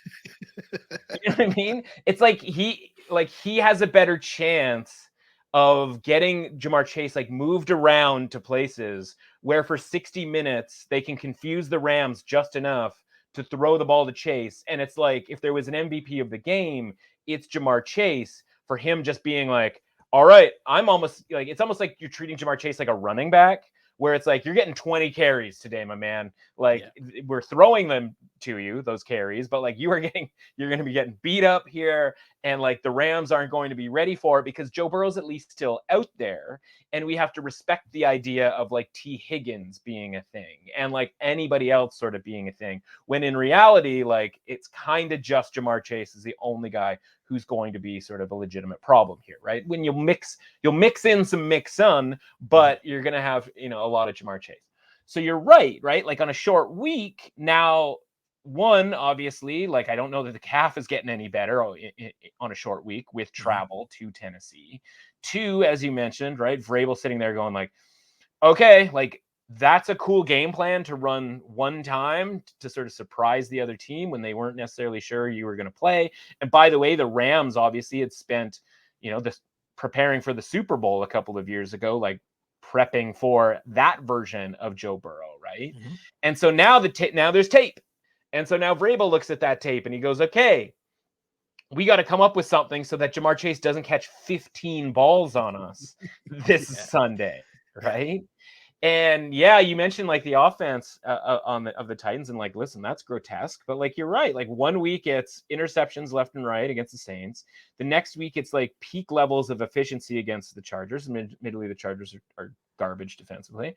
You know what I mean? It's like he has a better chance of getting Jamar Chase like moved around to places where for 60 minutes they can confuse the Rams just enough to throw the ball to Chase. And it's like if there was an MVP of the game, it's Jamar Chase, for him just being like, all right, I'm almost like, it's almost like you're treating Jamar Chase like a running back, where it's like, you're getting 20 carries today, my man. Like, we're throwing them to you, those carries, but like you're going to be getting beat up here. And like the Rams aren't going to be ready for it because Joe Burrow's at least still out there. And we have to respect the idea of like T. Higgins being a thing and like anybody else sort of being a thing. When in reality, like it's kind of just Jamar Chase is the only guy who's going to be sort of a legitimate problem here, right? When you'll mix in some Mixon, but you're going to have, a lot of Jamar Chase. So you're right? Like on a short week now, one, obviously, like I don't know that the calf is getting any better on a short week with travel to Tennessee. Two, as you mentioned, right? Vrabel sitting there going like, okay, like that's a cool game plan to run one time to sort of surprise the other team when they weren't necessarily sure you were going to play. And by the way, the Rams obviously had spent, this preparing for the Super Bowl a couple of years ago, like prepping for that version of Joe Burrow, right? Mm-hmm. And so now now there's tape. And so now Vrabel looks at that tape and he goes, okay, we got to come up with something so that Jamar Chase doesn't catch 15 balls on us this Sunday, right? And you mentioned like the offense of the Titans, and like, listen, that's grotesque, but like, you're right. Like 1 week it's interceptions left and right against the Saints. The next week it's like peak levels of efficiency against the Chargers. Admittedly, the Chargers are garbage defensively.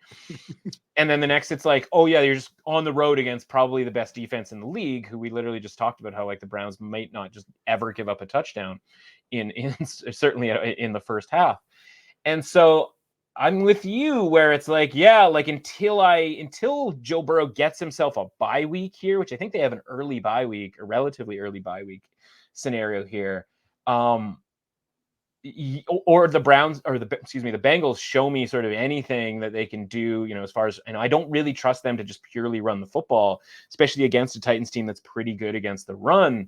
And then the next it's like, oh yeah, you're just on the road against probably the best defense in the league, who we literally just talked about how like the Browns might not just ever give up a touchdown in certainly in the first half. And so I'm with you where it's like, like until Joe Burrow gets himself a bye week here, which I think they have an early bye week, a relatively early bye week scenario here. Or the Browns or the Bengals show me sort of anything that they can do, as far as, I don't really trust them to just purely run the football, especially against a Titans team that's pretty good against the run.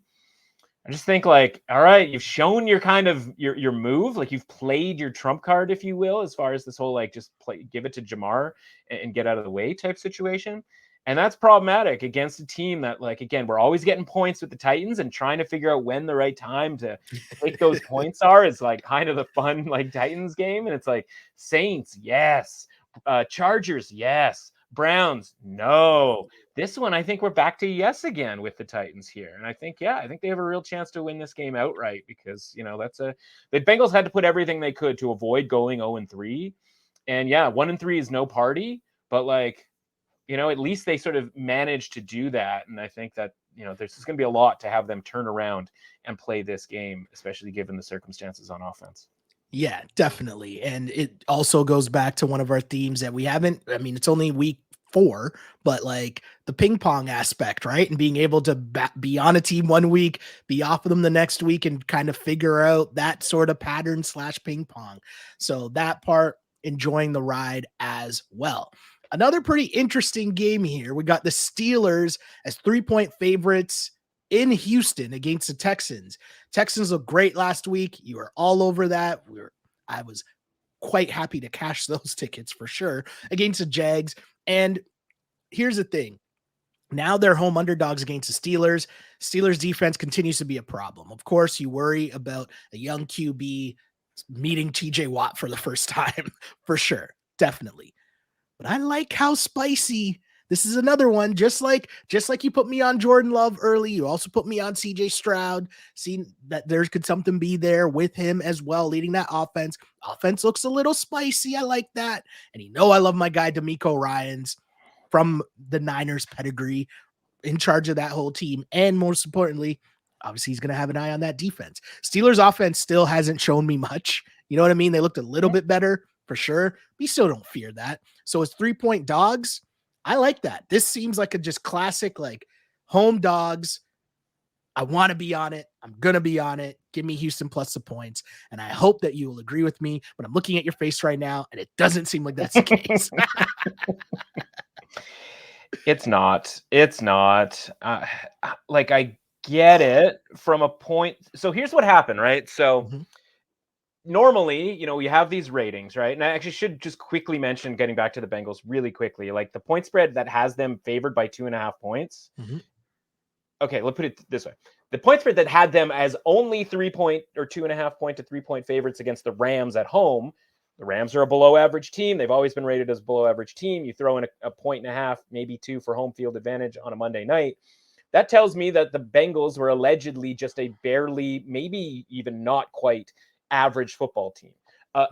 I just think like, all right, you've shown your kind of your move, like you've played your trump card, if you will, as far as this whole like just give it to Jamar and get out of the way type situation. And that's problematic against a team that, like, again, we're always getting points with the Titans, and trying to figure out when the right time to take those points are is like kind of the fun like Titans game. And it's like Saints, yes, Chargers, yes, Browns, no. This one, I think we're back to yes again with the Titans here. And I think they have a real chance to win this game outright because, the Bengals had to put everything they could to avoid going 0-3. And 1-3 is no party, but like, at least they sort of managed to do that. And I think that, there's just going to be a lot to have them turn around and play this game, especially given the circumstances on offense. Yeah, definitely. And it also goes back to one of our themes that we haven't, it's only week 4, but like the ping pong aspect, right? And being able to be on a team 1 week, be off of them the next week, and kind of figure out that sort of pattern / ping pong. So that part, enjoying the ride as well. Another pretty interesting game here. We got the Steelers as 3-point favorites in Houston against the Texans. Texans looked great last week. You were all over that. I was quite happy to cash those tickets for sure against the Jags. And here's the thing. Now they're home underdogs against the Steelers. Steelers defense continues to be a problem. Of course, you worry about a young QB meeting TJ Watt for the first time, for sure. Definitely. But I like how spicy. This is another one, just like you put me on Jordan Love early, you also put me on CJ Stroud, seeing that there could something be there with him as well, leading that offense. Offense looks a little spicy. I like that. And I love my guy DeMeco Ryans from the Niners pedigree, in charge of that whole team. And most importantly, obviously he's going to have an eye on that defense. Steelers offense still hasn't shown me much. You know what I mean? They looked a little bit better for sure. We still don't fear that. So it's 3-point dogs. I like that. This seems like a just classic, like home dogs. I want to be on it. I'm going to be on it. Give me Houston plus the points. And I hope that you will agree with me, but I'm looking at your face right now and it doesn't seem like that's the case. It's not. Like, I get it from a point. So here's what happened, right? So normally, you have these ratings, right? And I actually should just quickly mention, getting back to the Bengals really quickly, like the point spread that has them favored by 2.5 points. Okay, let's put it this way. The point spread that had them as only 3-point or 2.5 point to 3-point favorites against the Rams at home. The Rams are a below average team. They've always been rated as a below average team. You throw in a 1.5, maybe 2 for home field advantage on a Monday night. That tells me that the Bengals were allegedly just a barely, maybe even not quite average football team.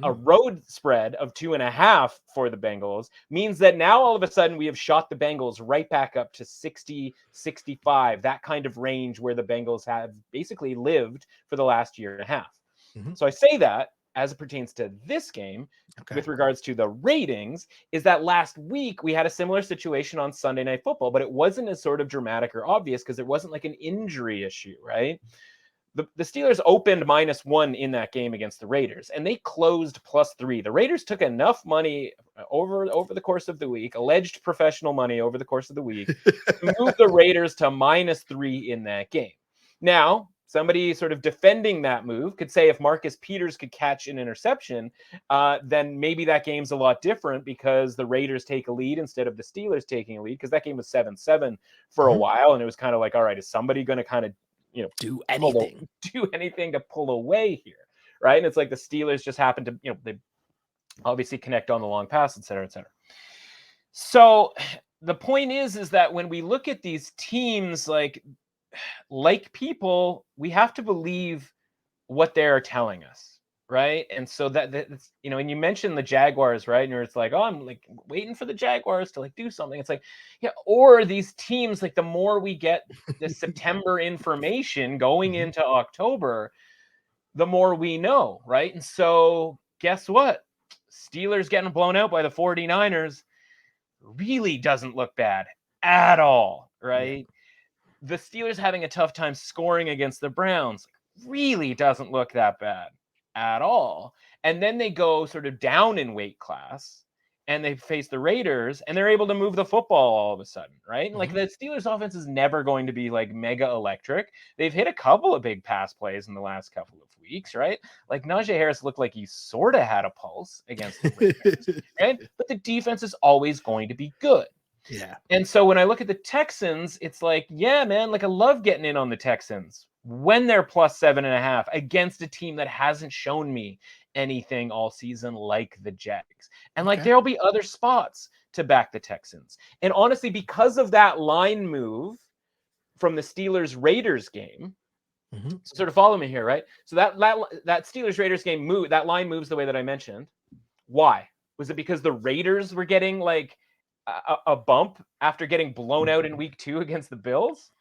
A road spread of 2.5 for the Bengals means that now all of a sudden we have shot the Bengals right back up to 60, 65, that kind of range where the Bengals have basically lived for the last year and a half. So I say that as it pertains to this game, with regards to the ratings, is that last week we had a similar situation on Sunday Night Football, but it wasn't as sort of dramatic or obvious because there wasn't like an injury issue, right? The Steelers opened -1 in that game against the Raiders, and they closed +3. The Raiders took enough money over the course of the week, alleged professional money over the course of the week, to move the Raiders to -3 in that game. Now, somebody sort of defending that move could say if Marcus Peters could catch an interception, then maybe that game's a lot different because the Raiders take a lead instead of the Steelers taking a lead, because that game was 7-7 for a while, and it was kind of like, all right, is somebody going to kind of do anything to pull away here, right? And it's like the Steelers just happened to, they obviously connect on the long pass, et cetera, et cetera. So the point is that when we look at these teams, like people, we have to believe what they're telling us, right? And so that's, and you mentioned the Jaguars, right? And it's like, oh, I'm like waiting for the Jaguars to like do something. It's like, yeah, or these teams, like the more we get the September information going into October, the more we know, right? And so guess what? Steelers getting blown out by the 49ers really doesn't look bad at all, right? The Steelers having a tough time scoring against the Browns really doesn't look that bad at all. And then they go sort of down in weight class and they face the Raiders and they're able to move the football all of a sudden, right? And like the Steelers offense is never going to be like mega electric. They've hit a couple of big pass plays in the last couple of weeks, right? Like Najee Harris looked like he sort of had a pulse against the Raiders, right? But the defense is always going to be good. Yeah. And so when I look at the Texans, it's like, yeah, man, like I love getting in on the Texans when they're +7.5 against a team that hasn't shown me anything all season like the Jags. And like there'll be other spots to back the Texans. And honestly, because of that line move from the Steelers-Raiders game, so sort of follow me here, right? So that Steelers-Raiders game that line moves the way that I mentioned. Why? Was it because the Raiders were getting like a bump after getting blown out in week 2 against the Bills?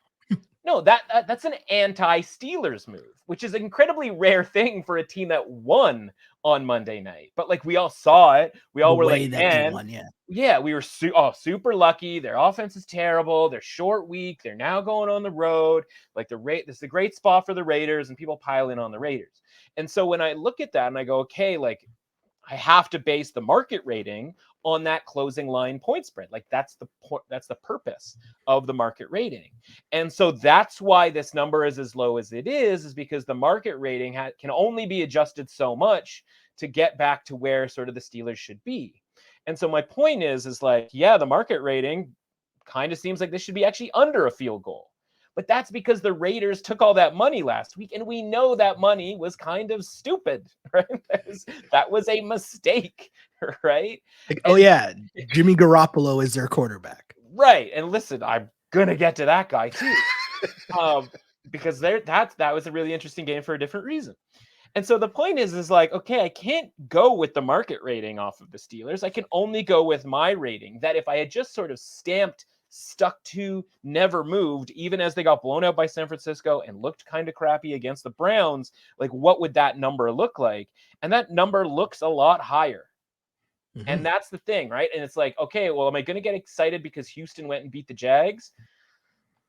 No, that's an anti-Steelers move, which is an incredibly rare thing for a team that won on Monday night. But like we all saw it, we all were like, man, yeah, we were super lucky. Their offense is terrible. They're short week. They're now going on the road. Like this is a great spot for the Raiders, and people pile in on the Raiders. And so when I look at that and I go, okay, like I have to base the market rating on that closing line point spread. Like that's the purpose of the market rating. And so that's why this number is as low as it is because the market rating can only be adjusted so much to get back to where sort of the Steelers should be. And so my point is like, yeah, the market rating kind of seems like this should be actually under a field goal. But that's because the Raiders took all that money last week, and we know that money was kind of stupid, right? That was a mistake, right? Like, yeah, Jimmy Garoppolo is their quarterback. Right. And listen, I'm going to get to that guy too, because that was a really interesting game for a different reason. And so the point is like, okay, I can't go with the market rating off of the Steelers. I can only go with my rating that if I had just sort of stuck to, never moved, even as they got blown out by San Francisco and looked kind of crappy against the Browns, like what would that number look like? And that number looks a lot higher. And that's the thing, right? And it's like, okay, well, am I going to get excited because Houston went and beat the Jags?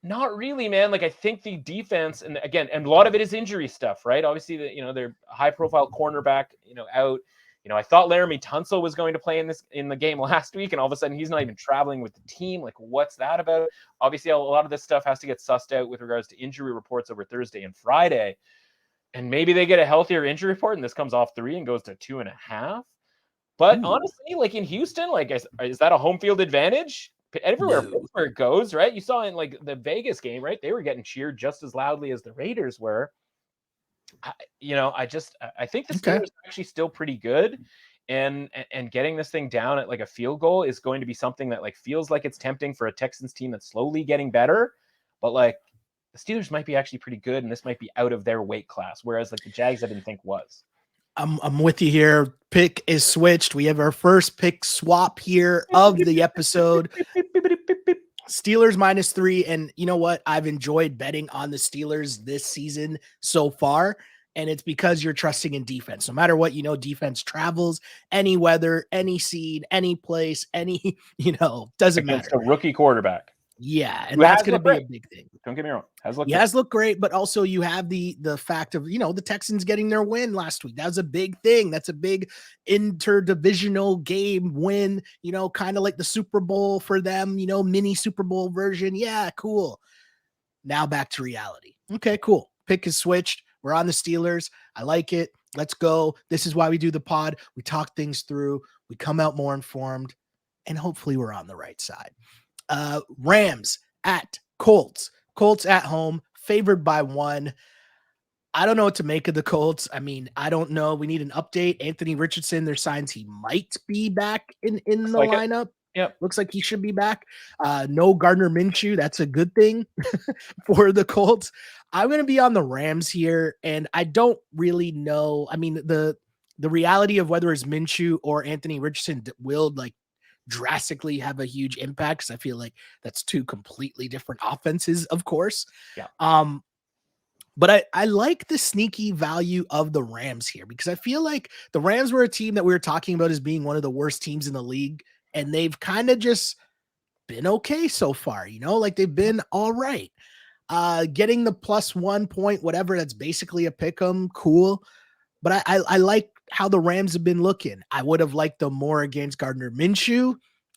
Not really, man. Like I think the defense, and again, and a lot of it is injury stuff, right? Obviously, their high-profile cornerback, out. I thought Laramie Tunsil was going to play in the game last week, and all of a sudden he's not even traveling with the team. Like, what's that about? Obviously, a lot of this stuff has to get sussed out with regards to injury reports over Thursday and Friday. And maybe they get a healthier injury report, and this comes off 3 and goes to 2.5. But honestly, like in Houston, like is that a home field advantage? Everywhere Pittsburgh goes, right? You saw in like the Vegas game, right? They were getting cheered just as loudly as the Raiders were. I think the Steelers are actually still pretty good, and getting this thing down at like a field goal is going to be something that like feels like it's tempting for a Texans team that's slowly getting better, but like the Steelers might be actually pretty good, and this might be out of their weight class, whereas like the Jags I didn't think was. I'm with you here. Pick is switched. We have our first pick swap here of the episode. Steelers -3. And you know what? I've enjoyed betting on the Steelers this season so far. And it's because you're trusting in defense. No matter what, defense travels, any weather, any seed, any place, any, doesn't Against matter. a rookie quarterback. Yeah, and that's going to be a big thing. Don't get me wrong. He has looked great, but also you have the fact of, the Texans getting their win last week. That was a big thing. That's a big interdivisional game win, kind of like the Super Bowl for them, mini Super Bowl version. Yeah, cool. Now back to reality. Okay, cool. Pick is switched. We're on the Steelers. I like it. Let's go. This is why we do the pod. We talk things through. We come out more informed, and hopefully we're on the right side. Rams at Colts. Colts at home, favored by 1. I don't know what to make of the Colts. I mean, I don't know. We need an update. Anthony Richardson, there's signs he might be back in the lineup. Yep. Looks like he should be back. No Gardner Minshew. That's a good thing for the Colts. I'm going to be on the Rams here, and I don't really know. I mean, the reality of whether it's Minshew or Anthony Richardson will like drastically have a huge impact, because I feel like that's two completely different offenses, of course. Yeah. But I like the sneaky value of the Rams here, because I feel like the Rams were a team that we were talking about as being one of the worst teams in the league, and they've kind of just been okay so far, like they've been all right. Getting the +1 point, whatever, that's basically a pick 'em, cool. But I like how the Rams have been looking. I would have liked them more against Gardner Minshew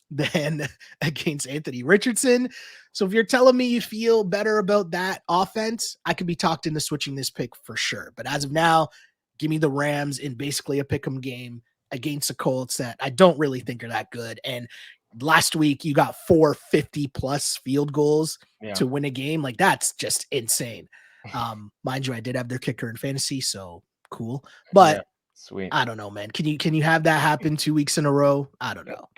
than against Anthony Richardson. So if you're telling me you feel better about that offense, I could be talked into switching this pick for sure. But as of now, give me the Rams in basically a pick'em game against the Colts that I don't really think are that good. And last week you got 4 50+ field goals to win a game. Like, that's just insane. Mind you, I did have their kicker in fantasy, so cool. But sweet. I don't know, man. Can you have that happen 2 weeks in a row? I don't know.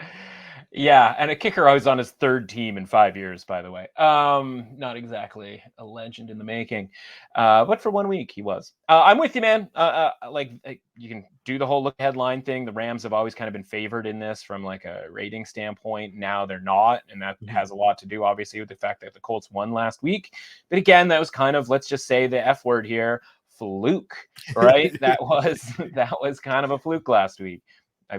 Yeah, and a kicker I was on his 3rd team in 5 years, by the way. Not exactly a legend in the making, but for 1 week he was. I'm with you, man. Like you can do the whole look ahead line thing. The Rams have always kind of been favored in this from like a rating standpoint. Now they're not, and that has a lot to do, obviously, with the fact that the Colts won last week. But again, that was kind of, let's just say the F word here, fluke, right? that was kind of a fluke last week,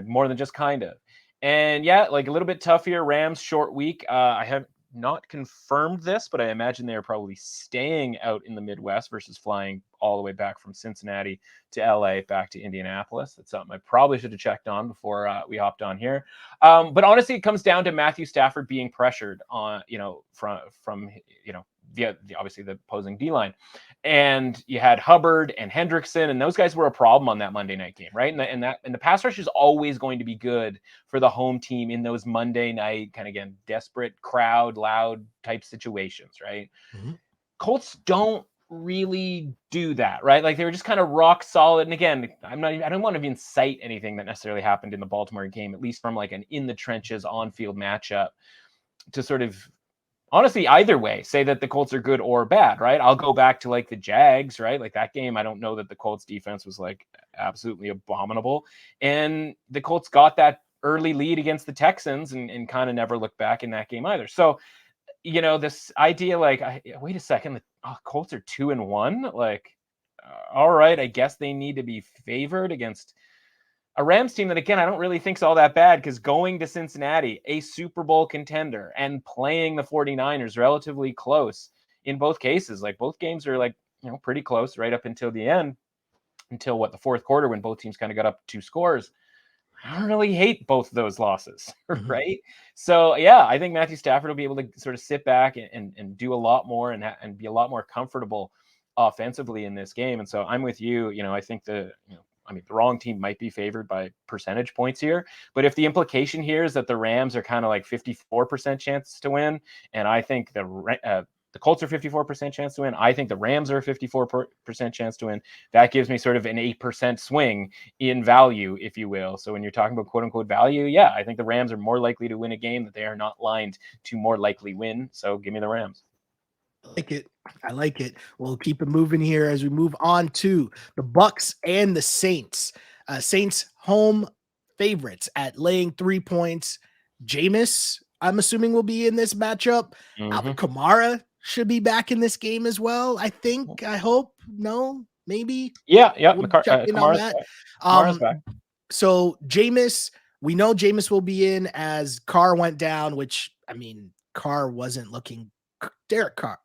more than just kind of. And yeah, like a little bit tough here. Rams short week. I have not confirmed this, but I imagine they are probably staying out in the Midwest versus flying all the way back from Cincinnati to LA back to Indianapolis. That's something I probably should have checked on before we hopped on here. But honestly, it comes down to Matthew Stafford being pressured on, from obviously the opposing D-line. And you had Hubbard and Hendrickson, and those guys were a problem on that Monday night game, right? And the pass rush is always going to be good for the home team in those Monday night kind of, again, desperate crowd, loud type situations, right? Mm-hmm. Colts don't really do that, right? Like, they were just kind of rock solid. And again, I don't want to even cite anything that necessarily happened in the Baltimore game, at least from like an in the trenches on-field matchup, to sort of, honestly, either way, say that the Colts are good or bad, right? I'll go back to like the Jags, right? Like that game, I don't know that the Colts defense was like absolutely abominable. And the Colts got that early lead against the Texans and kind of never looked back in that game either. So, this idea like, wait a second, the Colts are 2-1. Like, all right, I guess they need to be favored against a Rams team that, again, I don't really think is all that bad, because going to Cincinnati, a Super Bowl contender, and playing the 49ers relatively close in both cases. Like, both games are like, pretty close right up until the end, until the fourth quarter, when both teams kind of got up 2 scores. I don't really hate both of those losses, Mhm. right? So yeah, I think Matthew Stafford will be able to sort of sit back and do a lot more and be a lot more comfortable offensively in this game. And so I'm with you. I think I mean, the wrong team might be favored by percentage points here, but if the implication here is that the Rams are kind of like 54% chance to win, and I think the Colts are 54% chance to win, I think the Rams are a 54% chance to win. That gives me sort of an 8% swing in value, if you will. So when you're talking about quote unquote value, yeah, I think the Rams are more likely to win a game that they are not lined to more likely win. So give me the Rams. I like it. I like it. We'll keep it moving here as we move on to the BUCS and the Saints. Saints home favorites at laying 3 points. Jameis, I'm assuming, will be in this matchup. Alvin Kamara should be back in this game as well. I think. I hope. No, maybe. Yeah. We'll check in on that. Kamara's back. So Jameis, we know Jameis will be in as Carr went down, which I mean, Carr wasn't looking. Derek Carr.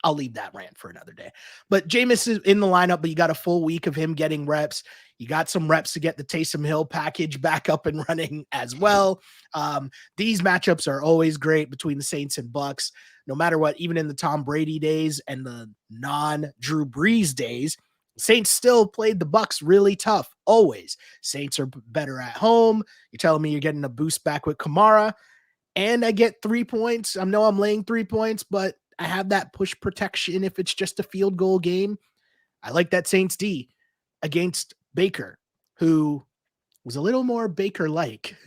I'll leave that rant for another day. But Jameis is in the lineup, but you got a full week of him getting reps. You got some reps to get the Taysom Hill package back up and running as well. These matchups are always great between the Saints and Bucks, no matter what, even in the Tom Brady days and the non-Drew Brees days. Saints still played the Bucks really tough, always. Saints are better at home. You're telling me you're getting a boost back with Kamara, and I get 3 points. I know I'm laying 3 points, but I have that push protection if it's just a field goal game. I like that Saints D against Baker, who was a little more Baker-like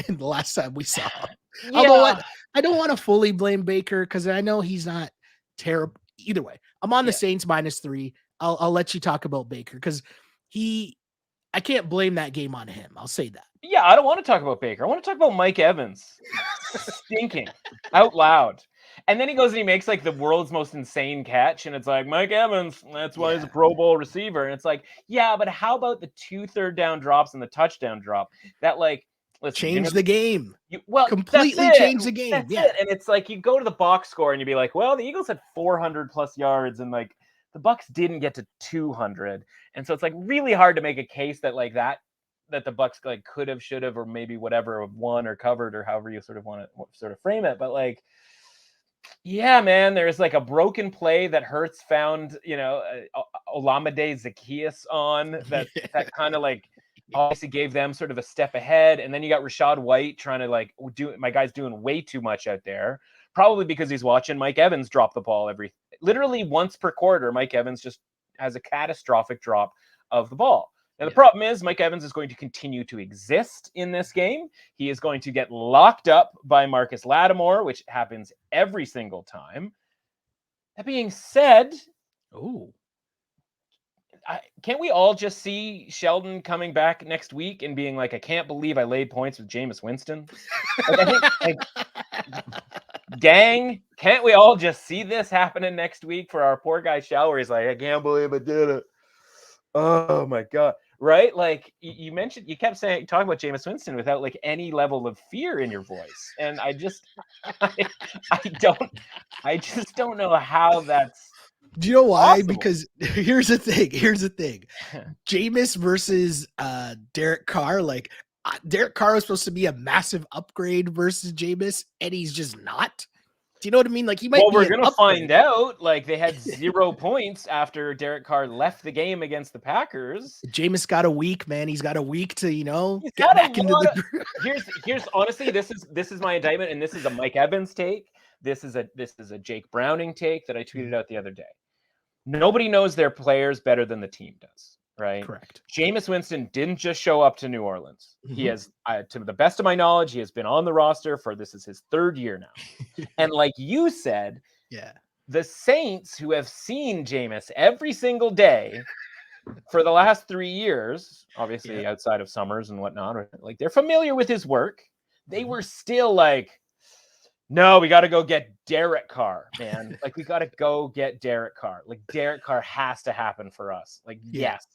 in the last time we saw him. Yeah. Although I don't want to fully blame Baker because I know he's not terrible. Either way, I'm on the Saints -3. I'll let you talk about Baker because I can't blame that game on him. I'll say that. Yeah, I don't want to talk about Baker. I want to talk about Mike Evans stinking out loud. And then he goes and he makes like the world's most insane catch. And it's like, Mike Evans, that's why he's a Pro Bowl receiver. And it's like, yeah, but how about the 2 third-down drops and the touchdown drop that like, listen, change the game. Completely change the game. That's it. And it's like you go to the box score and you'd be like, well, the Eagles had 400 plus yards and like the Bucks didn't get to 200. And so it's like really hard to make a case that like that the Bucks like could have, should have, or maybe whatever have won or covered or however you sort of want to sort of frame it. But like, yeah, man, there's like a broken play that Hurts found, Olamide Zaccheaus on that kind of like obviously gave them sort of a step ahead. And then you got Rachaad White trying to like my guy's doing way too much out there, probably because he's watching Mike Evans drop the ball literally once per quarter. Mike Evans just has a catastrophic drop of the ball. Now, the problem is Mike Evans is going to continue to exist in this game. He is going to get locked up by Marcus Lattimore, which happens every single time. That being said, can't we all just see Sheldon coming back next week and being like, I can't believe I laid points with Jameis Winston? I think, gang, can't we all just see this happening next week for our poor guy Shell, where he's like, I can't believe I did it. Oh my God. Right? Like you mentioned, you kept talking about Jameis Winston without like any level of fear in your voice. And I just don't know how that's. Do you know why? Possible. Because here's the thing. Jameis versus Derek Carr. Like Derek Carr was supposed to be a massive upgrade versus Jameis, and he's just not. Do you know what I mean? Like he might. Well, we're gonna find out. Like they had 0 points after Derek Carr left the game against the Packers. Jameis got a week, man. He's got a week to get back into the group. Here's honestly, this is my indictment, and this is a Mike Evans take. This is a Jake Browning take that I tweeted out the other day. Nobody knows their players better than the team does, right? Correct. Jameis Winston didn't just show up to New Orleans. He has, to the best of my knowledge, he has been on the roster this is his 3rd year now. And like you said, the Saints, who have seen Jameis every single day for the last 3 years, obviously outside of summers and whatnot, like they're familiar with his work. They were still like, no, we got to go get Derek Carr, man. Like, we got to go get Derek Carr. Like, Derek Carr has to happen for us. Like, yes.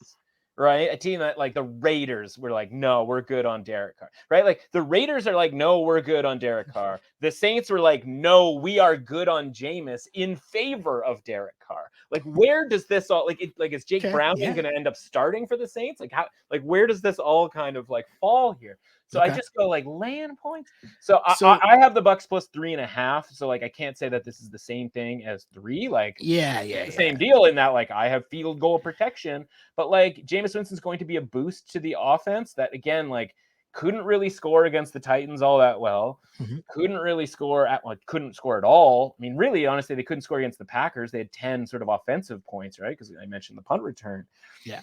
right? A team that like the Raiders were like, no, we're good on Derek Carr, right? Like the Raiders are like, no, we're good on Derek Carr. The Saints were like, no, we are good on Jameis in favor of Derek Carr. Like, where does this all like is Jake Browning going to end up starting for the Saints? Like how where does this all kind of like fall here? So I just go like laying points. So I have the Bucks plus 3.5. So like I can't say that this is the same thing as 3. Like the same deal in that like I have field goal protection, but like Jameis Winston's going to be a boost to the offense that again like couldn't really score against the Titans all that well. Couldn't really score couldn't score at all. I mean, really, honestly, they couldn't score against the Packers. They had 10 sort of offensive points, right? Because I mentioned the punt return. Yeah.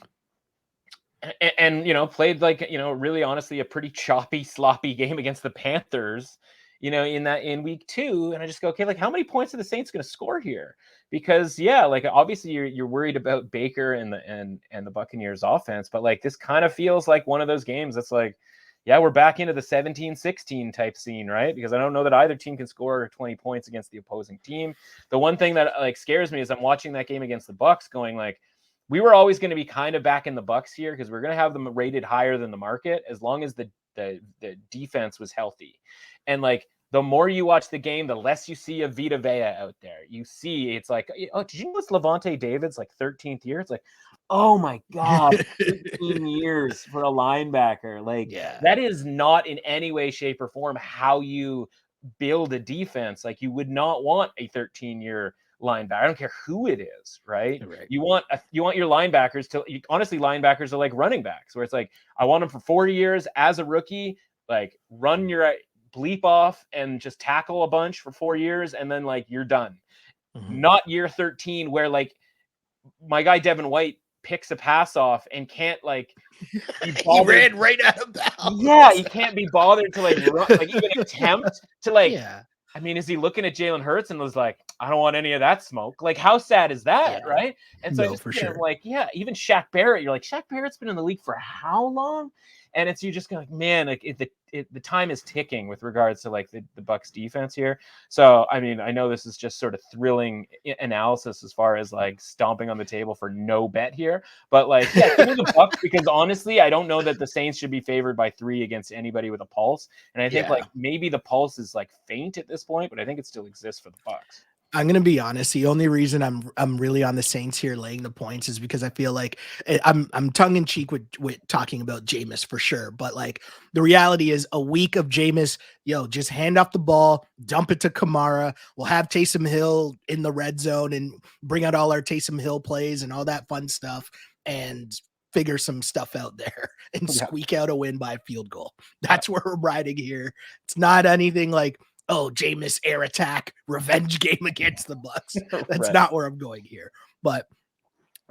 And you know, played like, you know, really honestly a pretty choppy, sloppy game against the Panthers, you know, in week 2. And I just go, okay, like how many points are the Saints going to score here? Because yeah, like obviously you're worried about Baker and the Buccaneers offense, but like this kind of feels like one of those games that's like, yeah, we're back into the 17-16 type scene, right? Because I don't know that either team can score 20 points against the opposing team. The one thing that like scares me is I'm watching that game against the Bucs going like, we were always going to be kind of back in the Bucs here because we're going to have them rated higher than the market as long as the defense was healthy. And like the more you watch the game, the less you see of Vita Vea out there. You see, it's like, oh, did you know it's Levante David's like 13th year? It's like, oh my God, 13 years for a linebacker. Like that is not in any way, shape, or form how you build a defense. Like you would not want a 13-year linebacker. I don't care who it is, right? You want your linebackers to honestly, linebackers are like running backs where it's like, I want them for 4 years as a rookie, like run your bleep off and just tackle a bunch for 4 years. And then like, you're done. Not year 13 where like my guy, Devin White picks a pass off and can't like, he ran right out of bounds. Yeah. He can't be bothered to like, run, like even attempt to like, I mean, is he looking at Jalen Hurts and was like, I don't want any of that smoke? Like, how sad is that, right? And so I just I'm like, yeah, even Shaq Barrett, you're like, Shaq Barrett's been in the league for how long? And it's, you just go like, man, like the time is ticking with regards to like the Bucs defense here. So, I mean, I know this is just sort of thrilling analysis as far as like stomping on the table for no bet here, but like, yeah, give me the Bucs because honestly, I don't know that the Saints should be favored by 3 against anybody with a pulse. And I think like maybe the pulse is like faint at this point, but I think it still exists for the Bucs. I'm gonna be honest. The only reason I'm really on the Saints here laying the points is because I feel like I'm tongue in cheek with talking about Jameis for sure, but like the reality is a week of Jameis, just hand off the ball, dump it to Kamara. We'll have Taysom Hill in the red zone and bring out all our Taysom Hill plays and all that fun stuff and figure some stuff out there and squeak out a win by a field goal. That's where we're riding here. It's not anything like, oh, Jameis air attack revenge game against the Bucs. That's not where I'm going here. But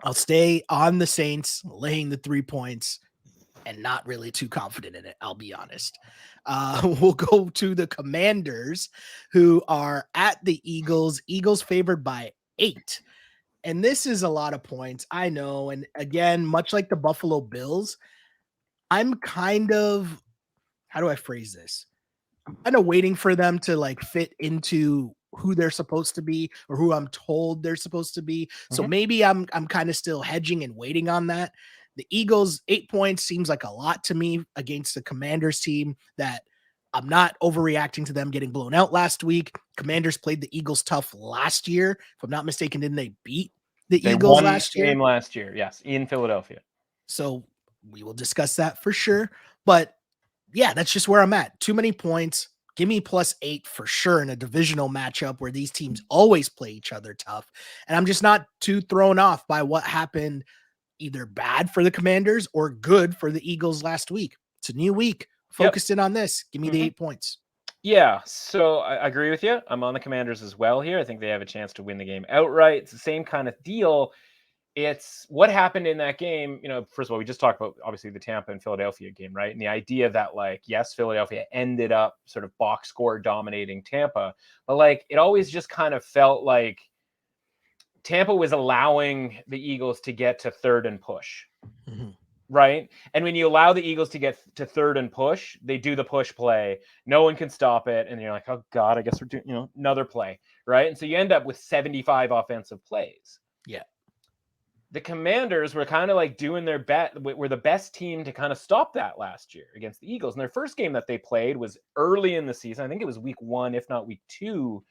I'll stay on the Saints, laying the 3 points, and not really too confident in it. I'll be honest. We'll go to the Commanders, who are at the Eagles. Eagles favored by 8. And this is a lot of points, I know. And again, much like the Buffalo Bills, I'm kind of, how do I phrase this? I'm kind of waiting for them to like fit into who they're supposed to be or who I'm told they're supposed to be. So maybe I'm kind of still hedging and waiting on that. The Eagles 8 points seems like a lot to me against the Commanders team that I'm not overreacting to them getting blown out last week. Commanders played the Eagles tough last year. If I'm not mistaken, didn't they beat the Eagles last year? Game last year, yes, in Philadelphia. So we will discuss that for sure. But yeah, that's just where I'm at. Too many points. Give me +8 for sure in a divisional matchup where these teams always play each other tough. And I'm just not too thrown off by what happened, either bad for the Commanders or good for the Eagles last week. It's a new week. Focused in on this. Give me the 8 points. Yeah, so I agree with you. I'm on the Commanders as well here. I think they have a chance to win the game outright. It's the same kind of deal. It's what happened in that game. First of all, we just talked about obviously the Tampa and Philadelphia game, right? And the idea that like, yes, Philadelphia ended up sort of box score dominating Tampa, but like it always just kind of felt like Tampa was allowing the Eagles to get to 3rd and push, right? And when you allow the Eagles to get to 3rd and push, they do the push play. No one can stop it. And you're like, oh God, I guess we're doing, another play, right? And so you end up with 75 offensive plays. Yeah. the Commanders were kind of like doing their bet. Were the best team to kind of stop that last year against the Eagles. And their first game that they played was early in the season. I think it was week 1, if not week 2.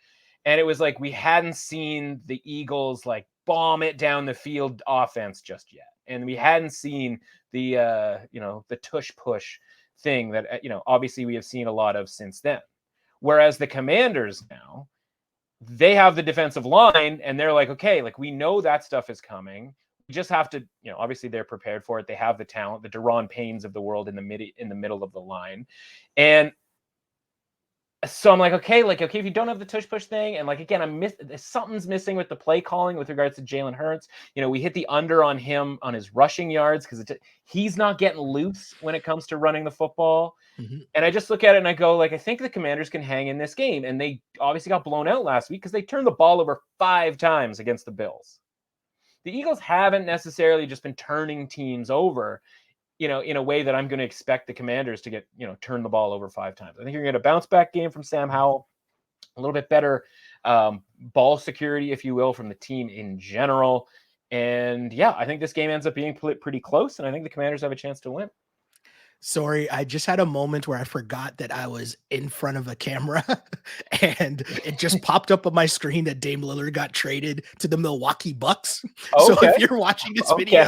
And it was like we hadn't seen the Eagles like bomb it down the field offense just yet. And we hadn't seen the, the tush push thing that, obviously we have seen a lot of since then. Whereas the Commanders now, they have the defensive line and they're like, okay, like we know that stuff is coming. We just have to, obviously they're prepared for it. They have the talent, the Daron Paynes of the world in the middle of the line. And so I'm like, okay, if you don't have the tush push thing, and like again, something's missing with the play calling with regards to Jalen Hurts. We hit the under on him on his rushing yards because he's not getting loose when it comes to running the football. Mm-hmm. And I just look at it and I go, like, I think the Commanders can hang in this game. And they obviously got blown out last week because they turned the ball over 5 times against the Bills. The Eagles haven't necessarily just been turning teams over, in a way that I'm going to expect the Commanders to get, turn the ball over 5 times. I think you're going to get a bounce back game from Sam Howell, a little bit better ball security, if you will, from the team in general. And yeah, I think this game ends up being pretty close, and I think the Commanders have a chance to win. Sorry, I just had a moment where I forgot that I was in front of a camera and it just popped up on my screen that Dame Lillard got traded to the Milwaukee Bucks. Okay. So if you're watching this video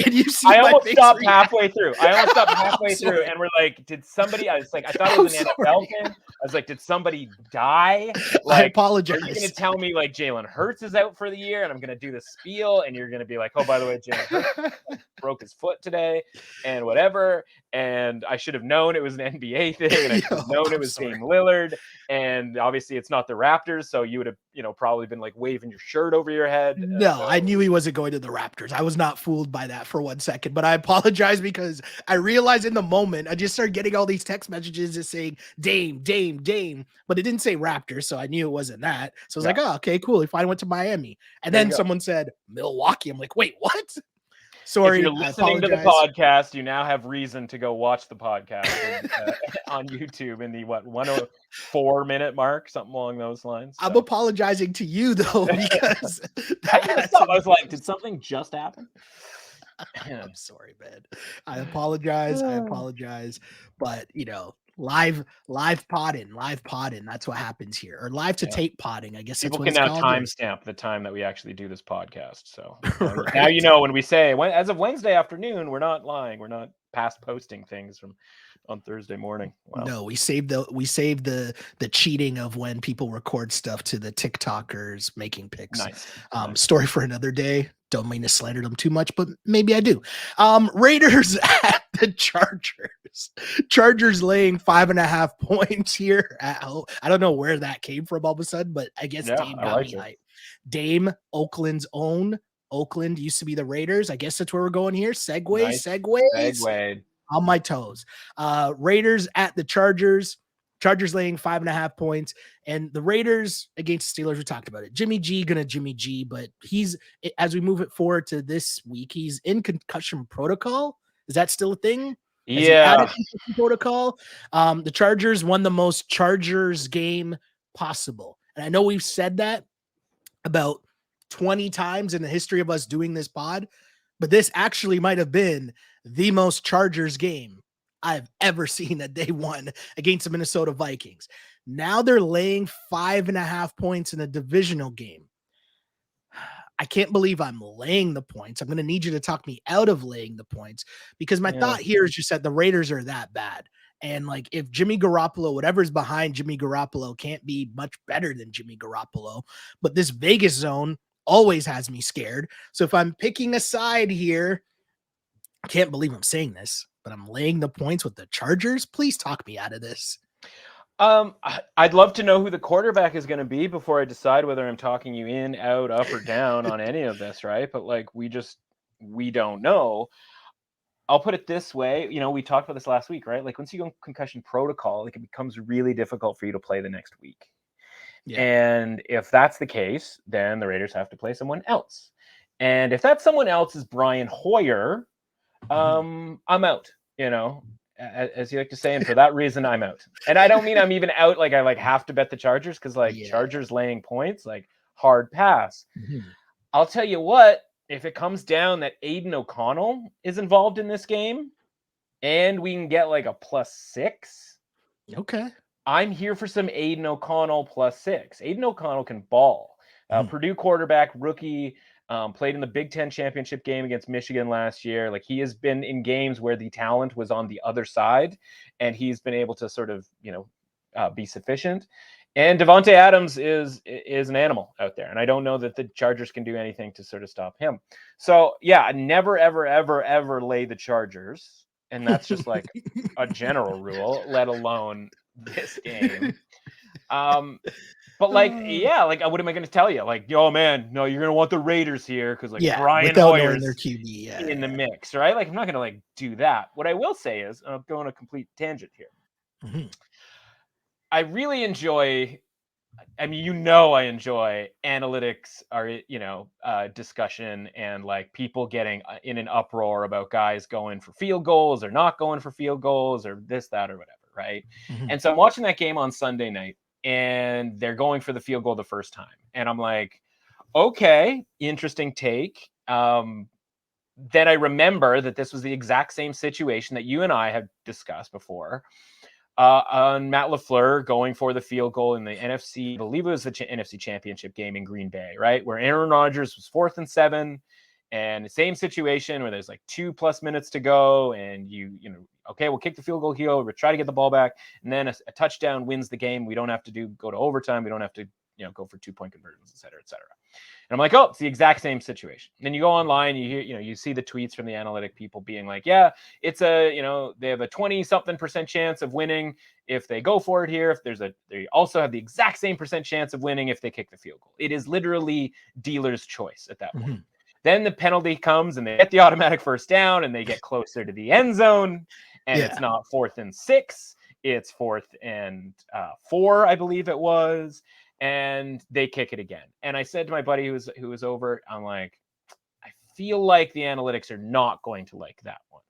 and you see I almost stopped halfway through. And we're like, did somebody, I thought it was an NFL thing. I was like, did somebody die? Like, I apologize. Are you going to tell me like Jalen Hurts is out for the year and I'm going to do the spiel and you're going to be like, oh, by the way, Jalen Hurts broke his foot today and whatever. And I should have known it was an NBA thing, and I should have known it was Dame Lillard. And obviously, it's not the Raptors, so you would have, probably been like waving your shirt over your head. No, I knew he wasn't going to the Raptors. I was not fooled by that for 1 second, but I apologize because I realized in the moment I just started getting all these text messages just saying Dame, but it didn't say Raptors, so I knew it wasn't that. So I was like, oh, okay, cool. He finally went to Miami, and then someone said Milwaukee. I'm like, wait, what? Sorry, if you're listening to the podcast, you now have reason to go watch the podcast on YouTube in the 104-minute mark, something along those lines. So. I'm apologizing to you though because I was like, did something just happen? I'm sorry, man. I apologize, but live podding. That's what happens here, or live to tape podding. I guess people that's what can it's now called. timestamp the time that we actually do this podcast. So right. Now when we say as of Wednesday afternoon, we're not lying. We're not past posting things from on Thursday morning. Wow. No, we saved the cheating of when people record stuff to the TikTokers making pics. Nice. Story for another day. Don't mean to slander them too much, but maybe I do. Raiders at the Chargers. Chargers laying 5.5 points here at home. I don't know where that came from all of a sudden, but I guess Dame got me right. Dame, Oakland's own. Oakland used to be the Raiders. I guess that's where we're going here. Segways. On my toes. Raiders at the Chargers. Chargers laying 5.5 points, and the Raiders against the Steelers. We talked about it. Jimmy G, but as we move it forward to this week, he's in concussion protocol. Is that still a thing? Yeah. Protocol. The Chargers won the most Chargers game possible, and I know we've said that about 20 times in the history of us doing this pod, but this actually might have been the most Chargers game I've ever seen that they won against the Minnesota Vikings. Now they're laying 5.5 points in a divisional game. I can't believe I'm laying the points. I'm going to need you to talk me out of laying the points because my thought here is just that the Raiders are that bad. And like, if Jimmy Garoppolo, whatever's behind Jimmy Garoppolo can't be much better than Jimmy Garoppolo, but this Vegas zone always has me scared. So if I'm picking a side here, I can't believe I'm saying this, but I'm laying the points with the Chargers. Please talk me out of this. I'd love to know who the quarterback is going to be before I decide whether I'm talking you in, out, up, or down on any of this, right? But like, we don't know. I'll put it this way. We talked about this last week, right? Like, once you go in concussion protocol, like, it becomes really difficult for you to play the next week. Yeah. And if that's the case, then the Raiders have to play someone else. And if that someone else is Brian Hoyer, I'm out, as you like to say, and for that reason, I'm out. And I don't mean I'm even out like I have to bet the Chargers, because Chargers laying points, hard pass. I'll tell you what, if it comes down that Aiden O'Connell is involved in this game and we can get like a +6, Okay. I'm here for some Aiden O'Connell +6. Aiden O'Connell can ball. Purdue quarterback, rookie, played in the Big Ten championship game against Michigan last year. Like, he has been in games where the talent was on the other side, and he's been able to sort of, be sufficient. And Devontae Adams is an animal out there, and I don't know that the Chargers can do anything to sort of stop him. So, yeah, never, ever, ever, ever lay the Chargers, and that's just like a general rule, let alone this game. But like, yeah, like, what am I going to tell you? Like, yo, man, no, you're going to want the Raiders here because like Brian without knowing Hoyer's their QB in the mix, right? Like, I'm not going to like do that. What I will say is, I'll go on a complete tangent here. I really enjoy, I enjoy analytics or, discussion and like people getting in an uproar about guys going for field goals or not going for field goals or this, that, or whatever, right? And so I'm watching that game on Sunday night and they're going for the field goal the first time. And I'm like, okay, interesting take. Then I remember that this was the exact same situation that you and I have discussed before. On Matt LaFleur going for the field goal in the NFC, I believe it was the NFC Championship game in Green Bay, right? Where Aaron Rodgers was 4th and 7, and the same situation where there's like 2+ minutes to go, and okay, we'll kick the field goal here, we'll try to get the ball back, and then a touchdown wins the game. We don't have to go to overtime. We don't have to, go for 2-point conversions, et cetera, et cetera. And I'm like, oh, it's the exact same situation. Then you go online, you hear, you see the tweets from the analytic people being like, yeah, it's they have a 20-something% chance of winning if they go for it here. They also have the exact same % chance of winning if they kick the field goal. It is literally dealer's choice at that point. Then the penalty comes and they get the automatic first down and they get closer to the end zone, and it's not 4th and 6, it's 4th and 4, I believe it was. And they kick it again. And I said to my buddy who was over, I'm like, I feel like the analytics are not going to like that one,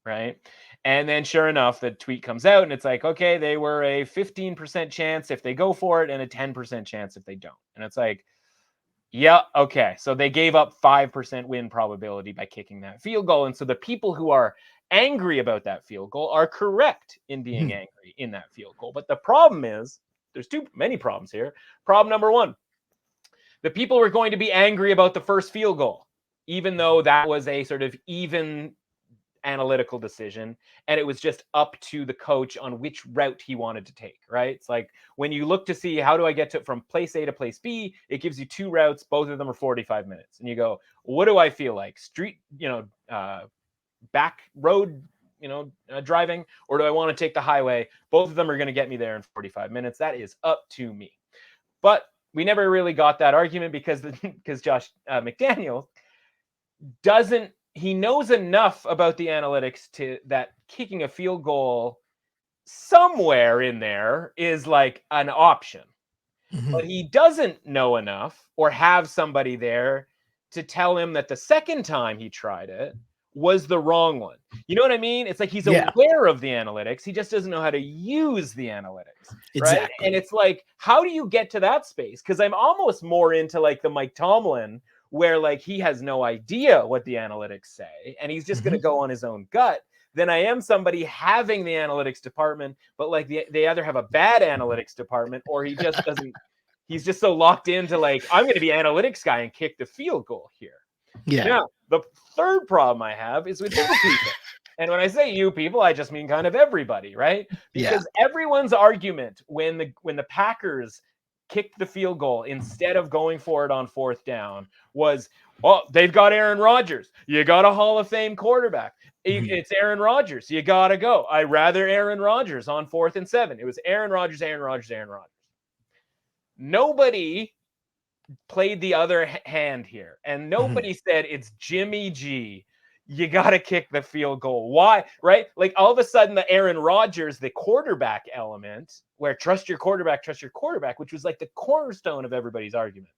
right? And then sure enough, the tweet comes out and it's like, okay, they were a 15% chance if they go for it and a 10% chance if they don't. And it's like, yeah, okay. So they gave up 5% win probability by kicking that field goal. And so the people who are angry about that field goal are correct in being angry in that field goal. But the problem is, there's too many problems here. Problem number 1, the people were going to be angry about the first field goal, even though that was a sort of even analytical decision. And it was just up to the coach on which route he wanted to take, right? It's like when you look to see how do I get from place A to place B, it gives you 2 routes. Both of them are 45 minutes. And you go, what do I feel like? Street, back road, driving, or do I want to take the highway? Both of them are going to get me there in 45 minutes. That is up to me. But we never really got that argument because Josh McDaniels he knows enough about the analytics that kicking a field goal somewhere in there is like an option. But he doesn't know enough or have somebody there to tell him that the second time he tried it was the wrong one. You know what I mean? It's like he's aware of the analytics. He just doesn't know how to use the analytics. Right? Exactly. And it's like, how do you get to that space? Because I'm almost more into like the Mike Tomlin, where like he has no idea what the analytics say, and he's just going to go on his own gut, than I am somebody having the analytics department, but like they either have a bad analytics department or he just doesn't. He's just so locked into like, I'm going to be analytics guy and kick the field goal here. Yeah. Now, the third problem I have is with you people. And when I say you people, I just mean kind of everybody, right? Because everyone's argument when the Packers kicked the field goal instead of going for it on 4th down was, well, they've got Aaron Rodgers. You got a Hall of Fame quarterback. It's Aaron Rodgers. You got to go. I'd rather Aaron Rodgers on 4th and 7. It was Aaron Rodgers, Aaron Rodgers, Aaron Rodgers. Nobody played the other hand here. And nobody said it's Jimmy G. You got to kick the field goal. Why? Right? Like all of a sudden the Aaron Rodgers, the quarterback element where trust your quarterback, which was like the cornerstone of everybody's argument.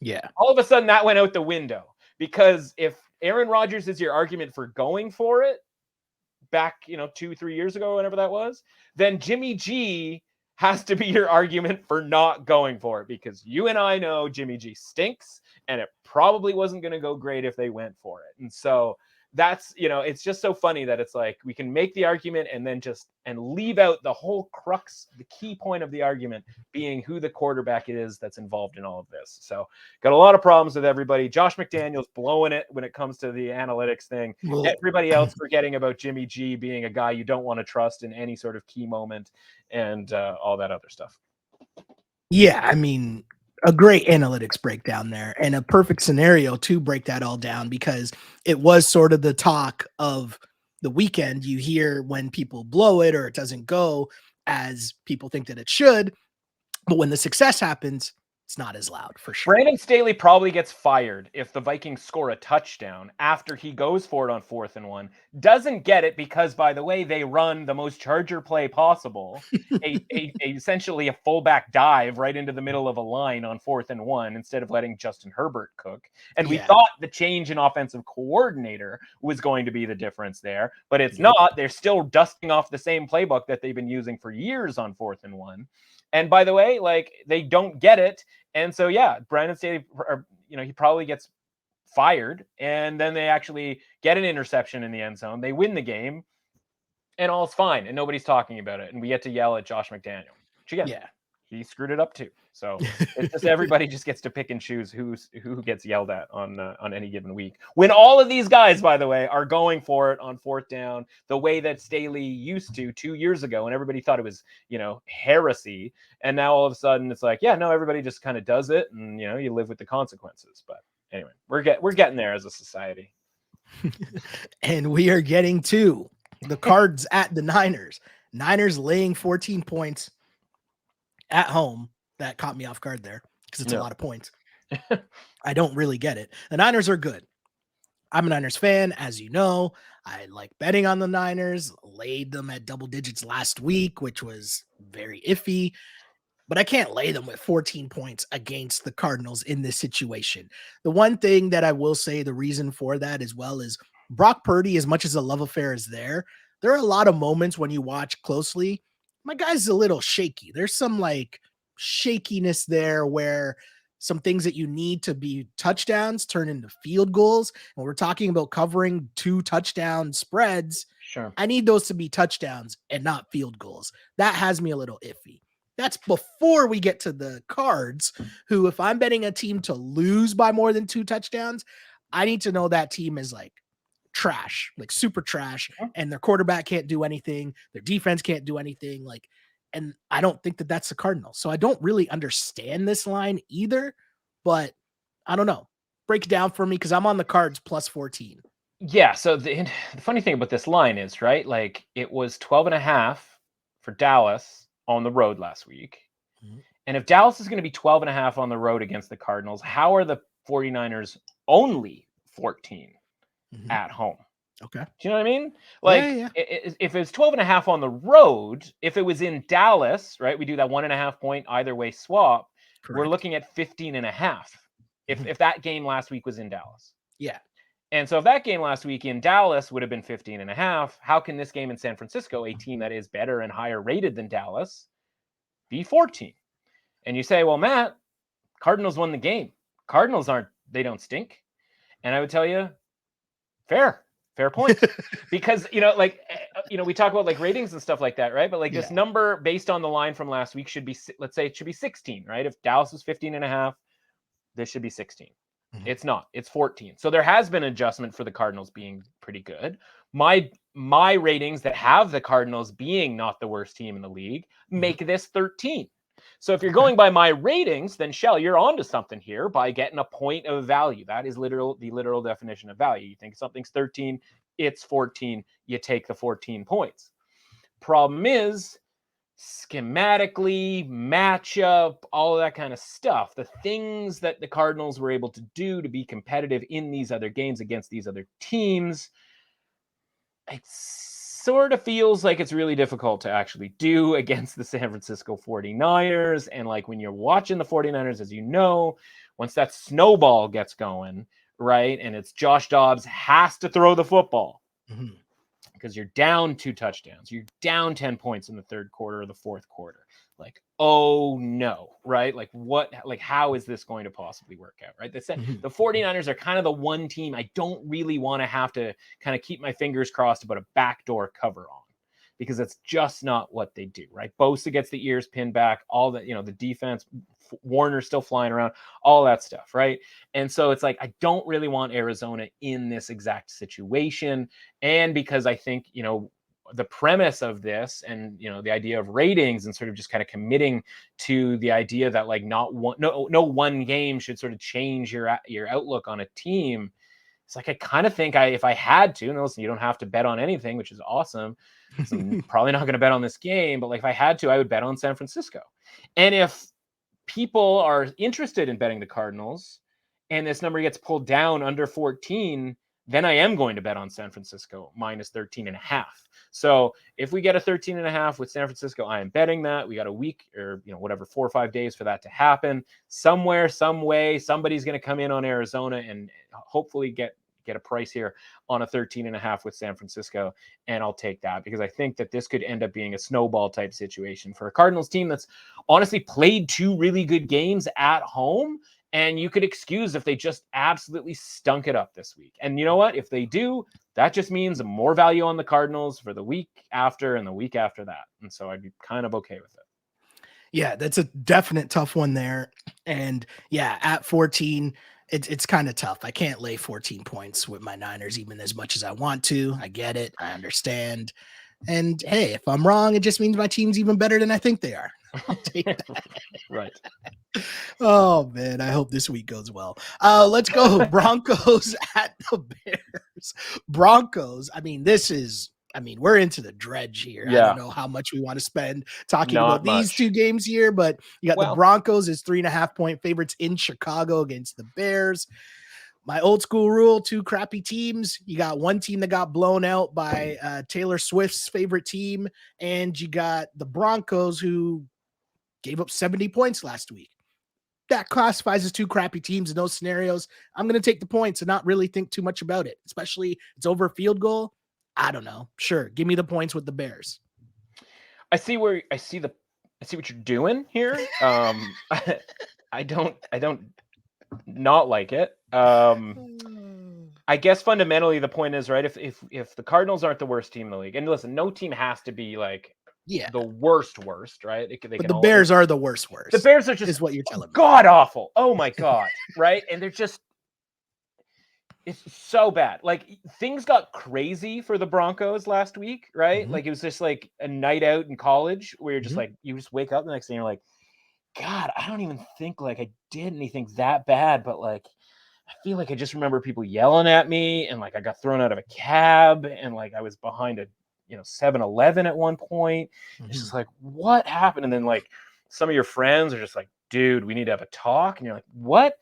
Yeah. All of a sudden that went out the window because if Aaron Rodgers is your argument for going for it back, 2-3 years ago, whenever that was, then Jimmy G has to be your argument for not going for it, because you and I know Jimmy G stinks, and it probably wasn't going to go great if they went for it. And so that's, it's just so funny that it's like we can make the argument and then leave out the whole crux, the key point of the argument being who the quarterback is that's involved in all of this. So got a lot of problems with everybody. Josh McDaniels blowing it when it comes to the analytics thing. Well, everybody else forgetting about Jimmy G being a guy you don't want to trust in any sort of key moment, and all that other stuff. Yeah, I mean, a great analytics breakdown there, and a perfect scenario to break that all down, because it was sort of the talk of the weekend. You hear when people blow it or it doesn't go as people think that it should, but when the success happens, it's not as loud, for sure. Brandon Staley probably gets fired if the Vikings score a touchdown after he goes for it on 4th and 1. Doesn't get it because, by the way, they run the most Charger play possible, essentially a fullback dive right into the middle of a line on 4th and 1 instead of letting Justin Herbert cook. And we thought the change in offensive coordinator was going to be the difference there, but it's not. They're still dusting off the same playbook that they've been using for years on 4th and 1. And by the way, like, they don't get it. And so, Brandon Staley, he probably gets fired, and then they actually get an interception in the end zone. They win the game, and all's fine, and nobody's talking about it. And we get to yell at Josh McDaniel, which again, he screwed it up too. So it's just everybody just gets to pick and choose who gets yelled at on any given week. When all of these guys, by the way, are going for it on 4th down the way that Staley used to 2 years ago, and everybody thought it was, heresy. And now all of a sudden it's like, everybody just kind of does it, and you live with the consequences. But anyway, we're getting there as a society. And we are getting to the Cards at the Niners. Niners laying 14 points at home. That caught me off guard there because it's a lot of points. I don't really get it. The Niners are good. I'm a Niners fan, as you know. I like betting on the Niners, laid them at double digits last week, which was very iffy, but I can't lay them with 14 points against the Cardinals in this situation. The one thing that I will say, the reason for that as well, is Brock Purdy, as much as the love affair is there are a lot of moments when you watch closely, my guy's a little shaky. There's some like shakiness there where some things that you need to be touchdowns turn into field goals. And we're talking about covering 2 touchdown spreads. Sure. I need those to be touchdowns and not field goals. That has me a little iffy. That's before we get to the Cards, who, if I'm betting a team to lose by more than 2 touchdowns, I need to know that team is like trash, like super trash, and their quarterback can't do anything. Their defense can't do anything. And I don't think that that's the Cardinals. So I don't really understand this line either, but I don't know. Break it down for me, because I'm on the Cards plus 14. Yeah. So the funny thing about this line is, right, like, it was 12.5 for Dallas on the road last week. Mm-hmm. And if Dallas is going to be 12.5 on the road against the Cardinals, how are the 49ers only 14 at home? Okay. Do you know what I mean? Like, if it's 12.5 on the road, if it was in Dallas, right, we do that 1.5 point either way swap. Correct. We're looking at 15.5 if that game last week was in Dallas. Yeah. And so if that game last week in Dallas would have been 15.5, how can this game in San Francisco, a team that is better and higher rated than Dallas, be 14? And you say, well, Matt, Cardinals won the game. Cardinals they don't stink. And I would tell you, fair point. Because, we talk about like ratings and stuff like that, right? But like this number based on the line from last week should be, let's say it should be 16, right? If Dallas was 15.5, this should be 16. Mm-hmm. It's not, it's 14. So there has been an adjustment for the Cardinals being pretty good. My ratings that have the Cardinals being not the worst team in the league make this 13. So if you're going by my ratings, then Shell, you're onto something here by getting a point of value. That is the literal definition of value. You think something's 13, it's 14. You take the 14 points. Problem is, schematically, matchup, all of that kind of stuff, the things that the Cardinals were able to do to be competitive in these other games against these other teams, it sort of feels like it's really difficult to actually do against the San Francisco 49ers. And like when you're watching the 49ers, as you know, once that snowball gets going, right, and it's Josh Dobbs has to throw the football, because you're down 2 touchdowns. You're down 10 points in the third quarter or the fourth quarter. Like, oh no, right? Like how is this going to possibly work out, right? The 49ers are kind of the one team I don't really want to have to kind of keep my fingers crossed about a backdoor cover on, because it's just not what they do, right? Bosa gets the ears pinned back, all that, the defense, Warner's still flying around, all that stuff, right? And so it's like, I don't really want Arizona in this exact situation. And because I think, the premise of this and, the idea of ratings and sort of just kind of committing to the idea that like no one game should sort of change your outlook on a team. It's like, I kind of think if I had to, and listen, you don't have to bet on anything, which is awesome. So I'm probably not going to bet on this game, but like if I had to, I would bet on San Francisco. And if people are interested in betting the Cardinals and this number gets pulled down under 14, then I am going to bet on San Francisco minus 13.5. So if we get a 13.5 with San Francisco, I am betting that. We got a week or, 4 or 5 days for that to happen. Somewhere, some way, somebody's going to come in on Arizona and hopefully get a price here on a 13.5 with San Francisco. And I'll take that, because I think that this could end up being a snowball type situation for a Cardinals team that's honestly played 2 really good games at home. And you could excuse if they just absolutely stunk it up this week. And you know what? If they do, that just means more value on the Cardinals for the week after and the week after that. And so I'd be kind of okay with it. Yeah, that's a definite tough one there. And yeah, at 14, it's kind of tough. I can't lay 14 points with my Niners even as much as I want to. I get it. I understand. And hey, if I'm wrong, it just means my team's even better than I think they are. I'll take that. Right. Oh man, I hope this week goes well. Let's go. Broncos at the Bears. Broncos. We're into the dredge here. Yeah. I don't know how much we want to spend talking about these 2 games here, but you got the Broncos as 3.5-point favorites in Chicago against the Bears. My old school rule, 2 crappy teams. You got one team that got blown out by Taylor Swift's favorite team, and you got the Broncos who gave up 70 points last week. That classifies as 2 crappy teams in those scenarios. I'm going to take the points and not really think too much about it, especially it's over a field goal. I don't know. Sure. Give me the points with the Bears. I see what you're doing here. I don't not like it. I guess fundamentally the point is, right, if the Cardinals aren't the worst team in the league, and listen, no team has to be like the worst, right? But the Bears are the worst. The Bears are just is what you're telling me. God awful. Oh my God. Right? And it's so bad. Like, things got crazy for the Broncos last week, right? Like, it was just like a night out in college where you're just like, you just wake up the next day and you're like, God, I don't even think like I did anything that bad, but like, I feel like I just remember people yelling at me, and like I got thrown out of a cab, and like I was behind a 7-Eleven at one point. It's just like, what happened? And then like some of your friends are just like, dude, we need to have a talk. And you're like, what?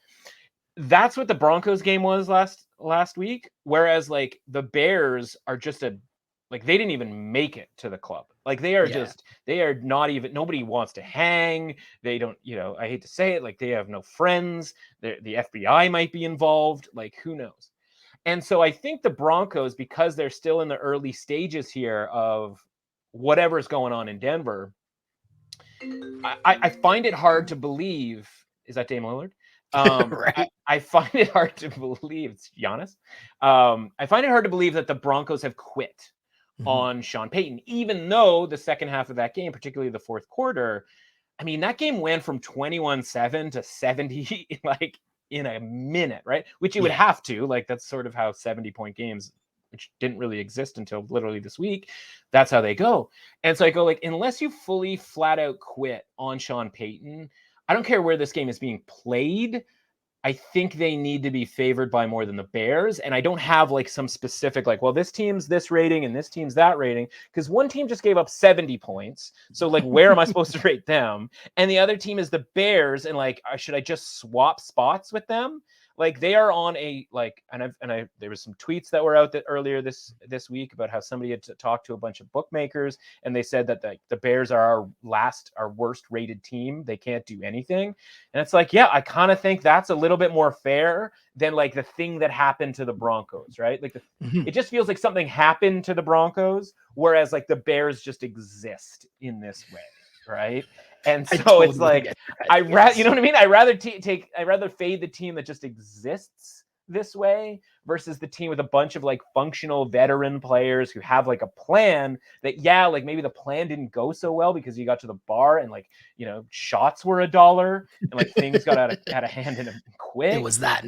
That's what the Broncos game was last week. Whereas like the Bears are just they didn't even make it to the club. Like they are not even, nobody wants to hang. They don't, I hate to say it, like they have no friends. The FBI might be involved. Like, who knows? And so I think the Broncos, because they're still in the early stages here of whatever's going on in Denver, I find it hard to believe. Is that Dame Lillard? Right. I find it hard to believe. It's Giannis. I find it hard to believe that the Broncos have quit on Sean Payton, even though the second half of that game, particularly the fourth quarter, I mean, that game went from 21-7 to 70, like in a minute, right? Which you would have to, like, that's sort of how 70-point games, which didn't really exist until literally this week, that's how they go. And so I go, like, unless you fully flat out quit on Sean Payton, I don't care where this game is being played, I think they need to be favored by more than the Bears. And I don't have like some specific, like, well, this team's this rating and this team's that rating, because one team just gave up 70 points. So like, where am I supposed to rate them? And the other team is the Bears. And like, should I just swap spots with them? Like they are on a like, and there was some tweets that were out that earlier this week about how somebody had talked to a bunch of bookmakers, and they said that the Bears are our worst rated team. They can't do anything, and it's like, yeah, I kind of think that's a little bit more fair than like the thing that happened to the Broncos, right? Like it just feels like something happened to the Broncos, whereas like the Bears just exist in this way, right? And so totally it's like, get that, you know yes. what I mean? I'd rather fade the team that just exists this way versus the team with a bunch of like functional veteran players who have like a plan that, yeah, like maybe the plan didn't go so well because you got to the bar and like, you know, shots were $1 and like things got out of hand in a quick. It was that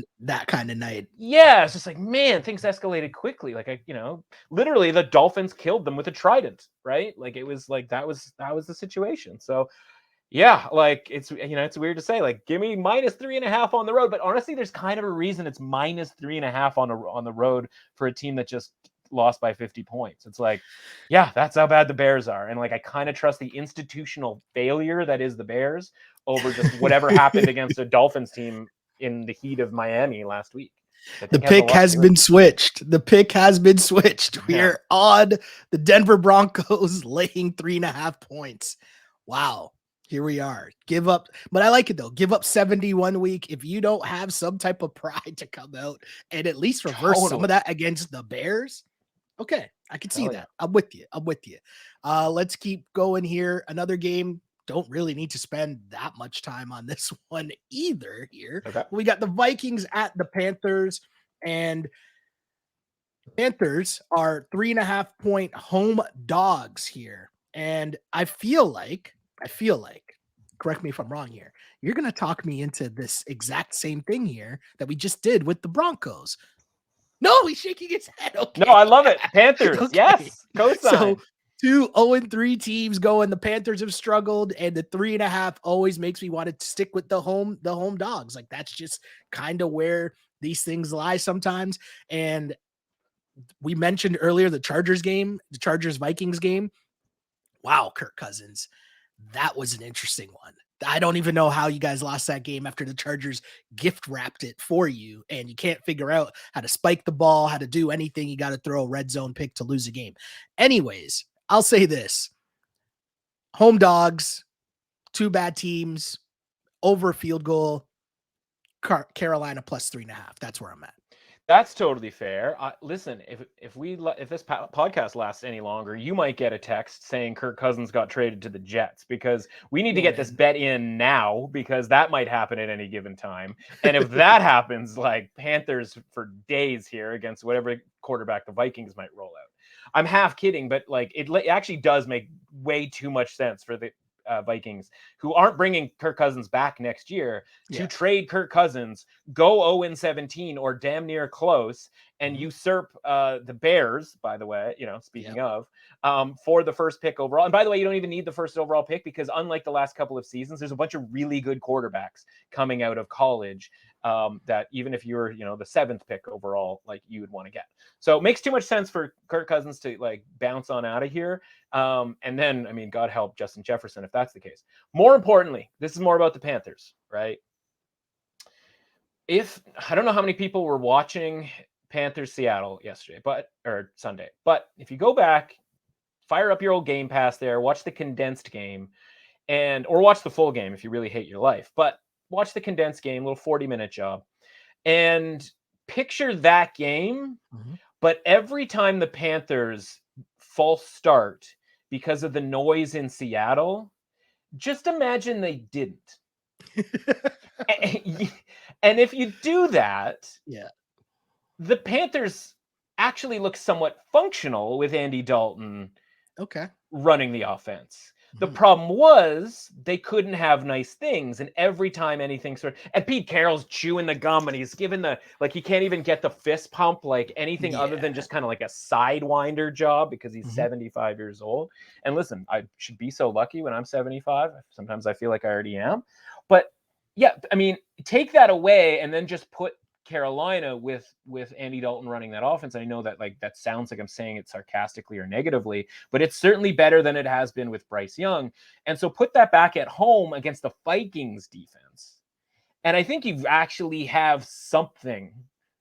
kind of night. Yeah, it's just like, man, things escalated quickly. Like, you know, literally the Dolphins killed them with a trident, right? Like it was like that was the situation. So yeah, like it's, you know, it's weird to say, like, give me -3.5 on the road, but honestly, there's kind of a reason it's -3.5 on the road for a team that just lost by 50 points. It's like, yeah, that's how bad the Bears are, and like I kind of trust the institutional failure that is the Bears over just whatever happened against a Dolphins team in the heat of Miami last week. The pick has been switched. The pick has been switched. We are on the Denver Broncos laying 3.5 points. Wow. Here we are. Give up, but I like it though. Give up 71 week. If you don't have some type of pride to come out and at least reverse some of that against the Bears, okay, I can see that. I'm with you. Let's keep going here. Another game. Don't really need to spend that much time on this one either here. Okay. We got the Vikings at the Panthers, and Panthers are 3.5 point home dogs here. And I feel like, correct me if I'm wrong here, you're going to talk me into this exact same thing here that we just did with the Broncos. No, he's shaking his head. Okay. No, I love it. Panthers. Okay. Yes. Cosign. So 2 0-3 teams going. The Panthers have struggled, and the 3.5 always makes me want to stick with the home dogs. Like that's just kind of where these things lie sometimes. And we mentioned earlier the Chargers Vikings game. Wow, Kirk Cousins. That was an interesting one. I don't even know how you guys lost that game after the Chargers gift wrapped it for you, and you can't figure out how to spike the ball, how to do anything. You got to throw a red zone pick to lose a game. Anyways, I'll say this. Home dogs, 2 bad teams, over a field goal, Carolina plus 3.5. That's where I'm at. That's totally fair. Listen, if this podcast lasts any longer, you might get a text saying Kirk Cousins got traded to the Jets, because we need to get this bet in now, because that might happen at any given time. And if that happens, like Panthers for days here against whatever quarterback the Vikings might roll out. I'm half kidding, but like it actually does make way too much sense for the Vikings, who aren't bringing Kirk Cousins back next year, to trade Kirk Cousins, go 0-17 or damn near close, and usurp the Bears, by the way, you know, speaking of, for the first pick overall. And by the way, you don't even need the first overall pick, because unlike the last couple of seasons, there's a bunch of really good quarterbacks coming out of college that even if you're, you know, the 7th pick overall, like you would want to get. So it makes too much sense for Kirk Cousins to like bounce on out of here. And then, I mean, God help Justin Jefferson if that's the case. More importantly, this is more about the Panthers, right? I don't know how many people were watching Panthers Seattle yesterday, or Sunday, but if you go back, fire up your old Game Pass there, watch the condensed game, or watch the full game if you really hate your life, but watch the condensed game, little 40-minute job, and picture that game. But every time the Panthers false start because of the noise in Seattle, just imagine they didn't. And if you do that, the Panthers actually look somewhat functional with Andy Dalton running the offense. The problem was they couldn't have nice things, and every time anything and Pete Carroll's chewing the gum, and he's given he can't even get the fist pump, like anything other than just kind of like a sidewinder job, because he's 75 years old. And listen, I should be so lucky when I'm 75. Sometimes I feel like I already am. But yeah, I mean, take that away and then just put Carolina with Andy Dalton running that offense. I know that that sounds like I'm saying it sarcastically or negatively, but it's certainly better than it has been with Bryce Young. And so put that back at home against the Vikings defense, And I think you actually have something,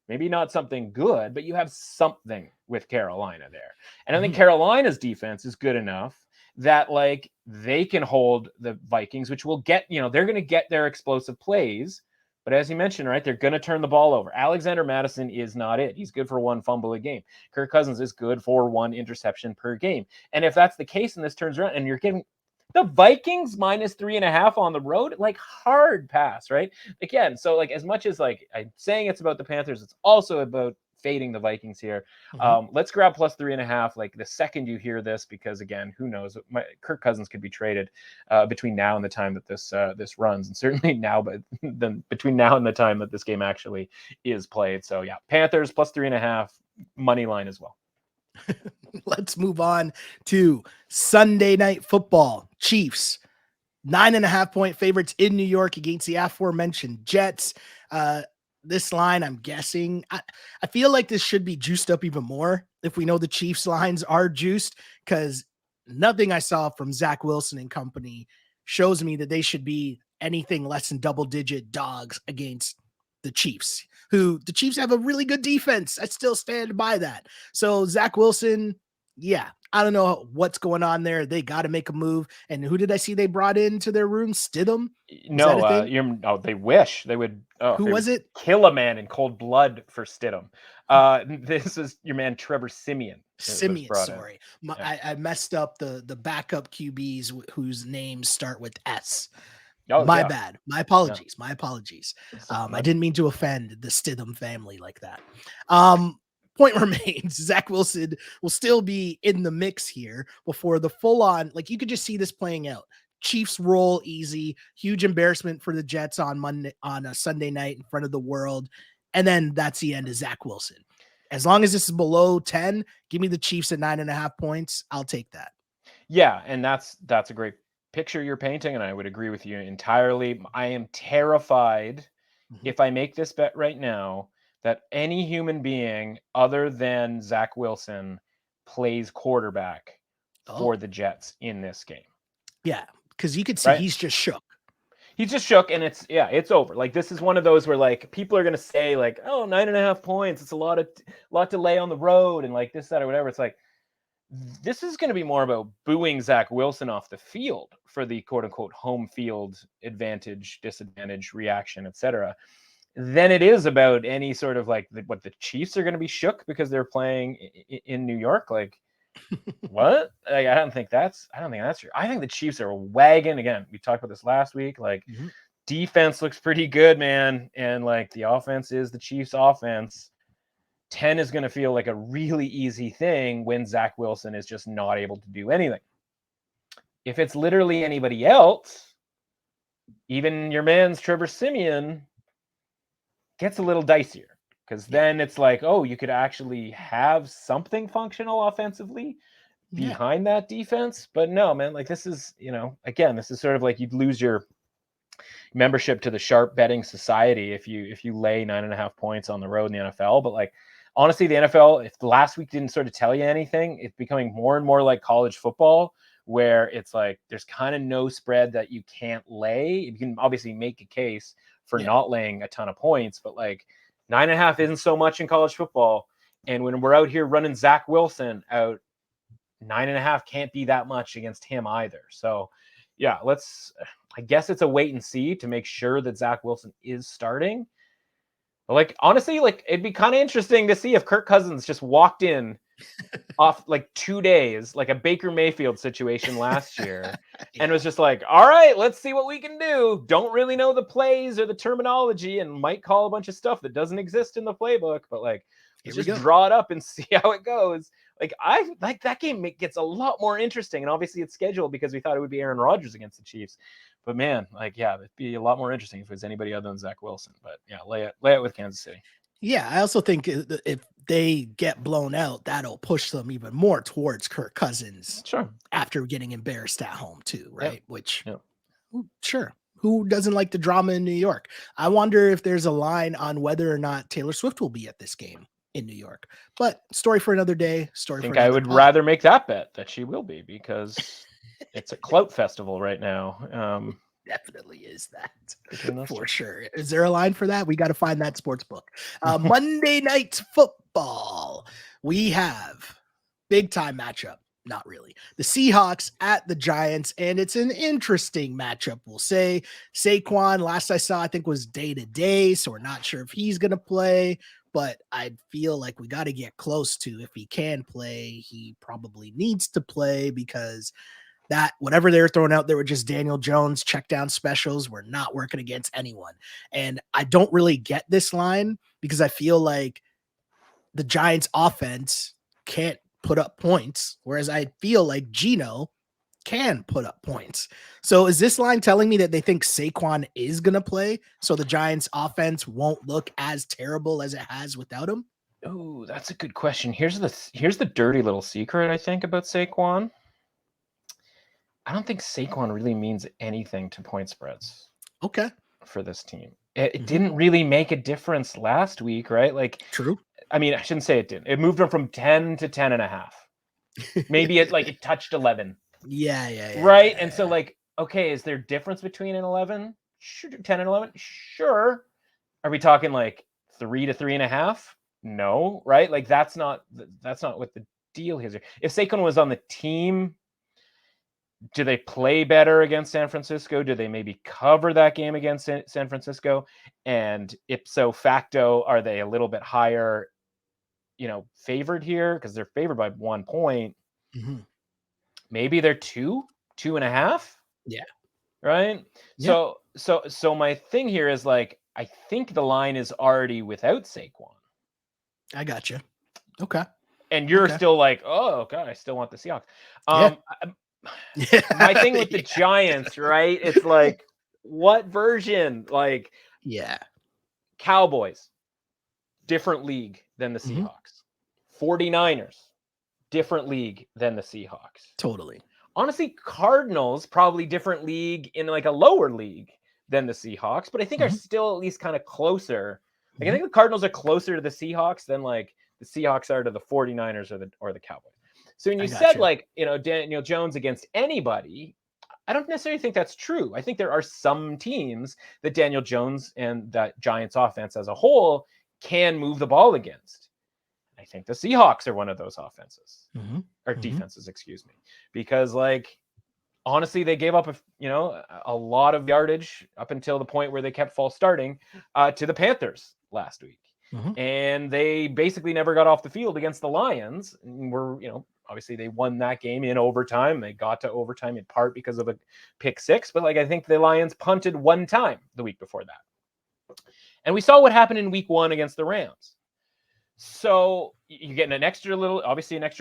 maybe not something good, but you have something with Carolina there. And I think Carolina's defense is good enough that like they can hold the Vikings, which will get, you know, they're going to get their explosive plays. But as you mentioned, right, they're going to turn the ball over. Alexander Mattison is not it. He's good for one fumble a game. Kirk Cousins is good for one interception per game. And if that's the case and this turns around and you're getting the Vikings minus 3.5 on the road, like hard pass, right? Again, so like as much as like I'm saying it's about the Panthers, it's also about fading the Vikings here. Let's grab plus 3.5 like the second you hear this, because again, who knows? Kirk Cousins could be traded between now and the time that this runs, and certainly now, but then between now and the time that this game actually is played. So yeah, Panthers plus 3.5 money line as well. Let's move on to Sunday Night Football. Chiefs 9.5-point favorites in New York against the aforementioned Jets. This line, I'm guessing, I feel like this should be juiced up even more if we know the Chiefs lines are juiced, because nothing I saw from Zach Wilson and company shows me that they should be anything less than double-digit dogs against the Chiefs, who the Chiefs have a really good defense. I still stand by that. So Zach Wilson, yeah, I don't know what's going on there. They got to make a move. And who did I see they brought into their room? Stidham? No, they wish they would. Who was it? Kill a man in cold blood for Stidham. This is your man Trevor Siemian. Sorry, I messed up the backup QBs whose names start with S. My bad. My apologies. My apologies. I didn't mean to offend the Stidham family like that. Point remains, Zach Wilson will still be in the mix here before the full-on, like you could just see this playing out. Chiefs roll easy, huge embarrassment for the Jets on a Sunday night in front of the world, and then that's the end of Zach Wilson. As long as this is below 10, give me the Chiefs at 9.5 points. I'll take that. Yeah, and that's a great picture you're painting, and I would agree with you entirely. I am terrified if I make this bet right now that any human being other than Zach Wilson plays quarterback for the Jets in this game. Yeah, because you could see he's just shook. He's just shook, and it's over. Like, this is one of those where like people are gonna say like, oh, 9.5 points, it's a lot to lay on the road, and like this, that, or whatever. It's like, this is going to be more about booing Zach Wilson off the field for the quote unquote home field advantage, disadvantage, reaction, etc., than it is about any sort of like what the Chiefs are going to be shook because they're playing in New York. Like, what? Like, I don't think that's true. I think the Chiefs are a wagon. Again, we talked about this last week. Like, defense looks pretty good, man. And like the offense is the Chiefs offense. 10 is going to feel like a really easy thing when Zach Wilson is just not able to do anything. If it's literally anybody else, even your man's Trevor Siemian, gets a little dicier, because then it's like, oh, you could actually have something functional offensively behind that defense. But no, man, like this is, again, this is sort of like you'd lose your membership to the Sharp Betting Society if you lay 9.5 points on the road in the NFL. But like, honestly, the NFL, if last week didn't sort of tell you anything, it's becoming more and more like college football, where it's like there's kind of no spread that you can't lay. You can obviously make a case for not laying a ton of points, but like 9.5 isn't so much in college football. And when we're out here running Zach Wilson out, 9.5 can't be that much against him either. So yeah, I guess it's a wait and see to make sure that Zach Wilson is starting. But like, honestly, like it'd be kind of interesting to see if Kirk Cousins just walked in off like 2 days, like a Baker Mayfield situation last year, and was just like, all right, let's see what we can do. Don't really know the plays or the terminology, and might call a bunch of stuff that doesn't exist in the playbook, but like, let's just draw it up and see how it goes. Like, I like that game gets a lot more interesting, and obviously it's scheduled because we thought it would be Aaron Rodgers against the Chiefs. But man, like, yeah, it'd be a lot more interesting if it was anybody other than Zach Wilson. But yeah, lay it with Kansas City. Yeah, I also think if they get blown out, that'll push them even more towards Kirk Cousins. Sure. After getting embarrassed at home too, right? Yep. Which, sure. Who doesn't like the drama in New York? I wonder if there's a line on whether or not Taylor Swift will be at this game in New York. But story for another day. I think I would rather make that bet that she will be, because it's a clout festival right now. Definitely is that. between those For two. sure. Is there a line for that? We got to find that sports book. Monday Night Football. We have big time matchup. Not really. The Seahawks at the Giants, and it's an interesting matchup, we'll say. Saquon, last I saw, I think was day-to-day, so we're not sure if he's going to play, but I feel like we got to get close to, if he can play, he probably needs to play, because that whatever they were throwing out there were just Daniel Jones check down specials were not working against anyone. And I don't really get this line, because I feel like the Giants offense can't put up points, whereas I feel like Geno can put up points. So is this line telling me that they think Saquon is going to play, so the Giants offense won't look as terrible as it has without him? Oh, that's a good question. Here's the dirty little secret, I think, about Saquon. I don't think Saquon really means anything to point spreads. Okay. For this team. It didn't really make a difference last week, right? Like, true. I mean, I shouldn't say it didn't. It moved them from 10 to 10.5. Maybe it touched 11. Yeah. Right? And so, like, okay, is there a difference between an 11? Sure, 10 and 11? Sure. Are we talking like 3 to 3.5? No, right? Like, that's not what the deal is here. If Saquon was on the team, do they play better against San Francisco? Do they maybe cover that game against San Francisco? And ipso facto, are they a little bit higher, favored here? Because they're favored by 1 point. Maybe they're 2.5. Yeah. Right. Yeah. So my thing here is, like, I think the line is already without Saquon. I got you. Okay. And you're still like, oh God, I still want the Seahawks. Yeah. My thing with the Giants, right? It's like, what version? Like, Cowboys, different league than the Seahawks. 49ers, different league than the Seahawks. Totally. Honestly, Cardinals, probably different league, in like a lower league than the Seahawks, but I think are still at least kind of closer. Like, I think the Cardinals are closer to the Seahawks than like the Seahawks are to the 49ers or the Cowboys. So when you said like, Daniel Jones against anybody, I don't necessarily think that's true. I think there are some teams that Daniel Jones and that Giants offense as a whole can move the ball against. I think the Seahawks are one of those offenses or defenses, excuse me, because, like, honestly, they gave up a lot of yardage up until the point where they kept false starting to the Panthers last week. And they basically never got off the field against the Lions. And obviously they won that game in overtime. They got to overtime in part because of a pick six, but like, I think the Lions punted 1 time the week before that. And we saw what happened in week 1 against the Rams. So you're getting an extra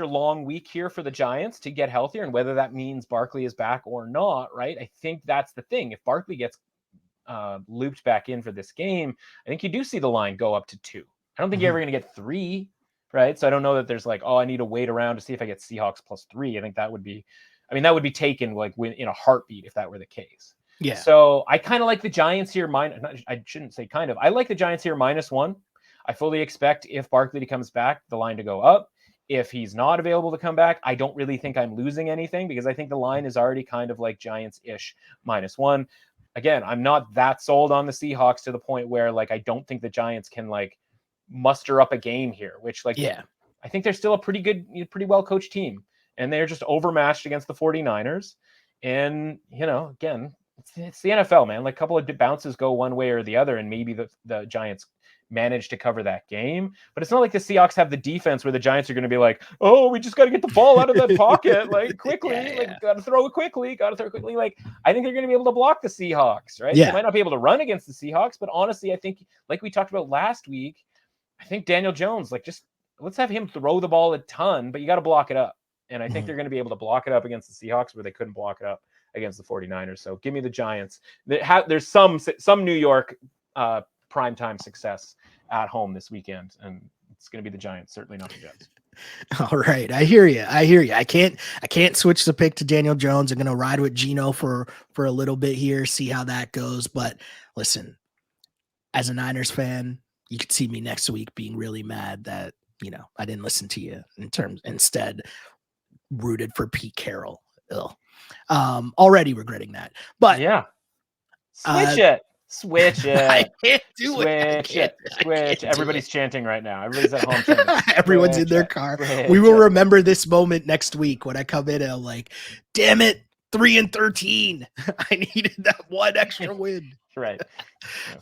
long week here for the Giants to get healthier, and whether that means Barkley is back or not, right? I think that's the thing. If Barkley gets looped back in for this game, I think you do see the line go up to 2. I don't think you're ever going to get 3, right? So I don't know that there's like, I need to wait around to see if I get Seahawks plus 3. I think that would be taken like in a heartbeat if that were the case. Yeah. So I kind of like the Giants here. I shouldn't say kind of. I like the Giants here -1. I fully expect if Barkley comes back, the line to go up. If he's not available to come back, I don't really think I'm losing anything, because I think the line is already kind of like Giants-ish -1. Again, I'm not that sold on the Seahawks to the point where, like, I don't think the Giants can like muster up a game here, which, like, I think they're still a pretty good, pretty well-coached team, and they're just overmatched against the 49ers. And, again, it's the NFL, man. Like, a couple of bounces go one way or the other, and maybe the Giants manage to cover that game. But it's not like the Seahawks have the defense where the Giants are going to be like, oh, we just got to get the ball out of that pocket, like, quickly, got to throw it quickly. Like, I think they're going to be able to block the Seahawks, right? They might not be able to run against the Seahawks, but honestly, I think, like we talked about last week, I think Daniel Jones, like, just let's have him throw the ball a ton, but you got to block it up. And I think they're going to be able to block it up against the Seahawks where they couldn't block it up against the 49ers. So give me the Giants. There's some New York primetime success at home this weekend, and it's going to be the Giants, certainly not the Jets. All right, I hear you. I can't switch the pick to Daniel Jones. I'm going to ride with Geno for a little bit here, see how that goes. But listen, as a Niners fan, you could see me next week being really mad that I didn't listen to you instead rooted for Pete Carroll. Already regretting that. But yeah, switch it. Switch I it. can't do it. I Switch can't, it. I Switch. can't do Everybody's it. chanting right now. Everybody's at home chanting. Everyone's in Switch their it. car. Switch We will it. remember this moment next week when I come in and I'm like, damn it, 3-13. I needed that one extra win. Right.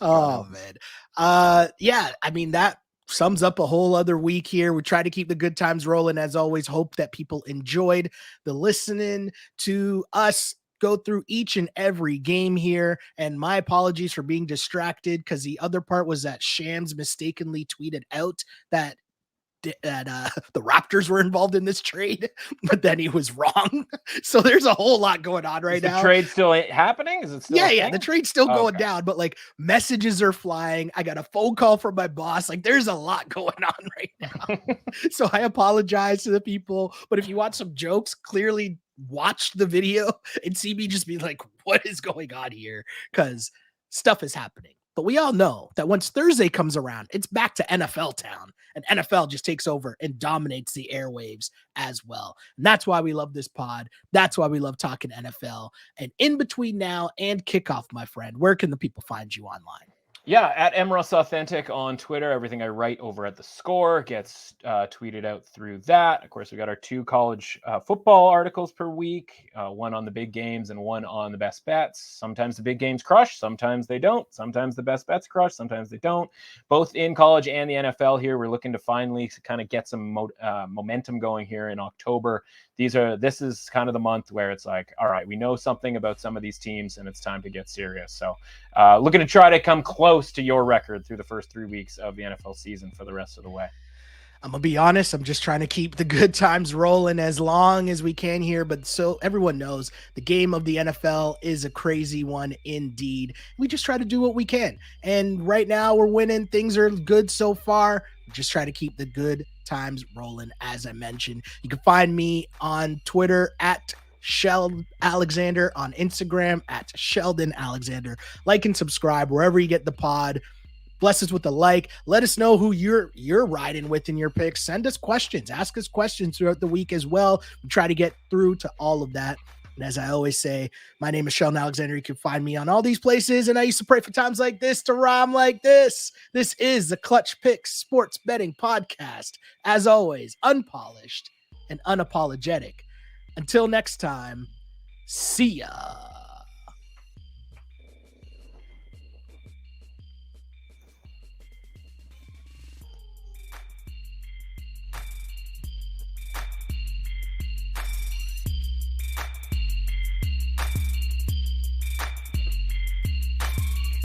Oh man. Yeah, I mean that sums up a whole other week here. We try to keep the good times rolling as always. Hope that people enjoyed the listening to us go through each and every game here. And my apologies for being distracted because the other part was that Shams mistakenly tweeted out that the Raptors were involved in this trade, but then he was wrong. So there's a whole lot going on right now. The trade still happening? Is it still? Yeah, the trade's still going down, but like messages are flying. I got a phone call from my boss. Like there's a lot going on right now. So I apologize to the people, but if you want some jokes, clearly watch the video and see me just be like, what is going on here? Because stuff is happening. But we all know that once Thursday comes around, it's back to NFL town, and NFL just takes over and dominates the airwaves as well. And that's why we love this pod. That's why we love talking NFL. And in between now and kickoff, my friend, where can the people find you online? Yeah, at MRuss Authentic on Twitter. Everything I write over at The Score gets tweeted out through that. Of course, we got our 2 college football articles per week, one on the big games and one on the best bets. Sometimes the big games crush, sometimes they don't. Sometimes the best bets crush, sometimes they don't. Both in college and the NFL here, we're looking to finally kind of get some momentum going here in October. This is kind of the month where it's like, all right, we know something about some of these teams and it's time to get serious. So looking to try to come close to your record through the first 3 weeks of the NFL season for the rest of the way. I'm gonna be honest, I'm just trying to keep the good times rolling as long as we can here, but so everyone knows the game of the NFL is a crazy one indeed. We just try to do what we can, and right now we're winning. Things are good so far. Just try to keep the good times rolling. As I mentioned, you can find me on Twitter at Sheldon Alexander, on Instagram at Sheldon Alexander. Like and subscribe wherever you get the pod. Bless us with a like. Let us know who you're riding with in your picks. Send us questions. Ask us questions throughout the week as well. We try to get through to all of that. And as I always say, my name is Sheldon Alexander. You can find me on all these places. And I used to pray for times like this to rhyme like this. This is the Clutch Picks Sports Betting Podcast. As always, unpolished and unapologetic. Until next time, see ya.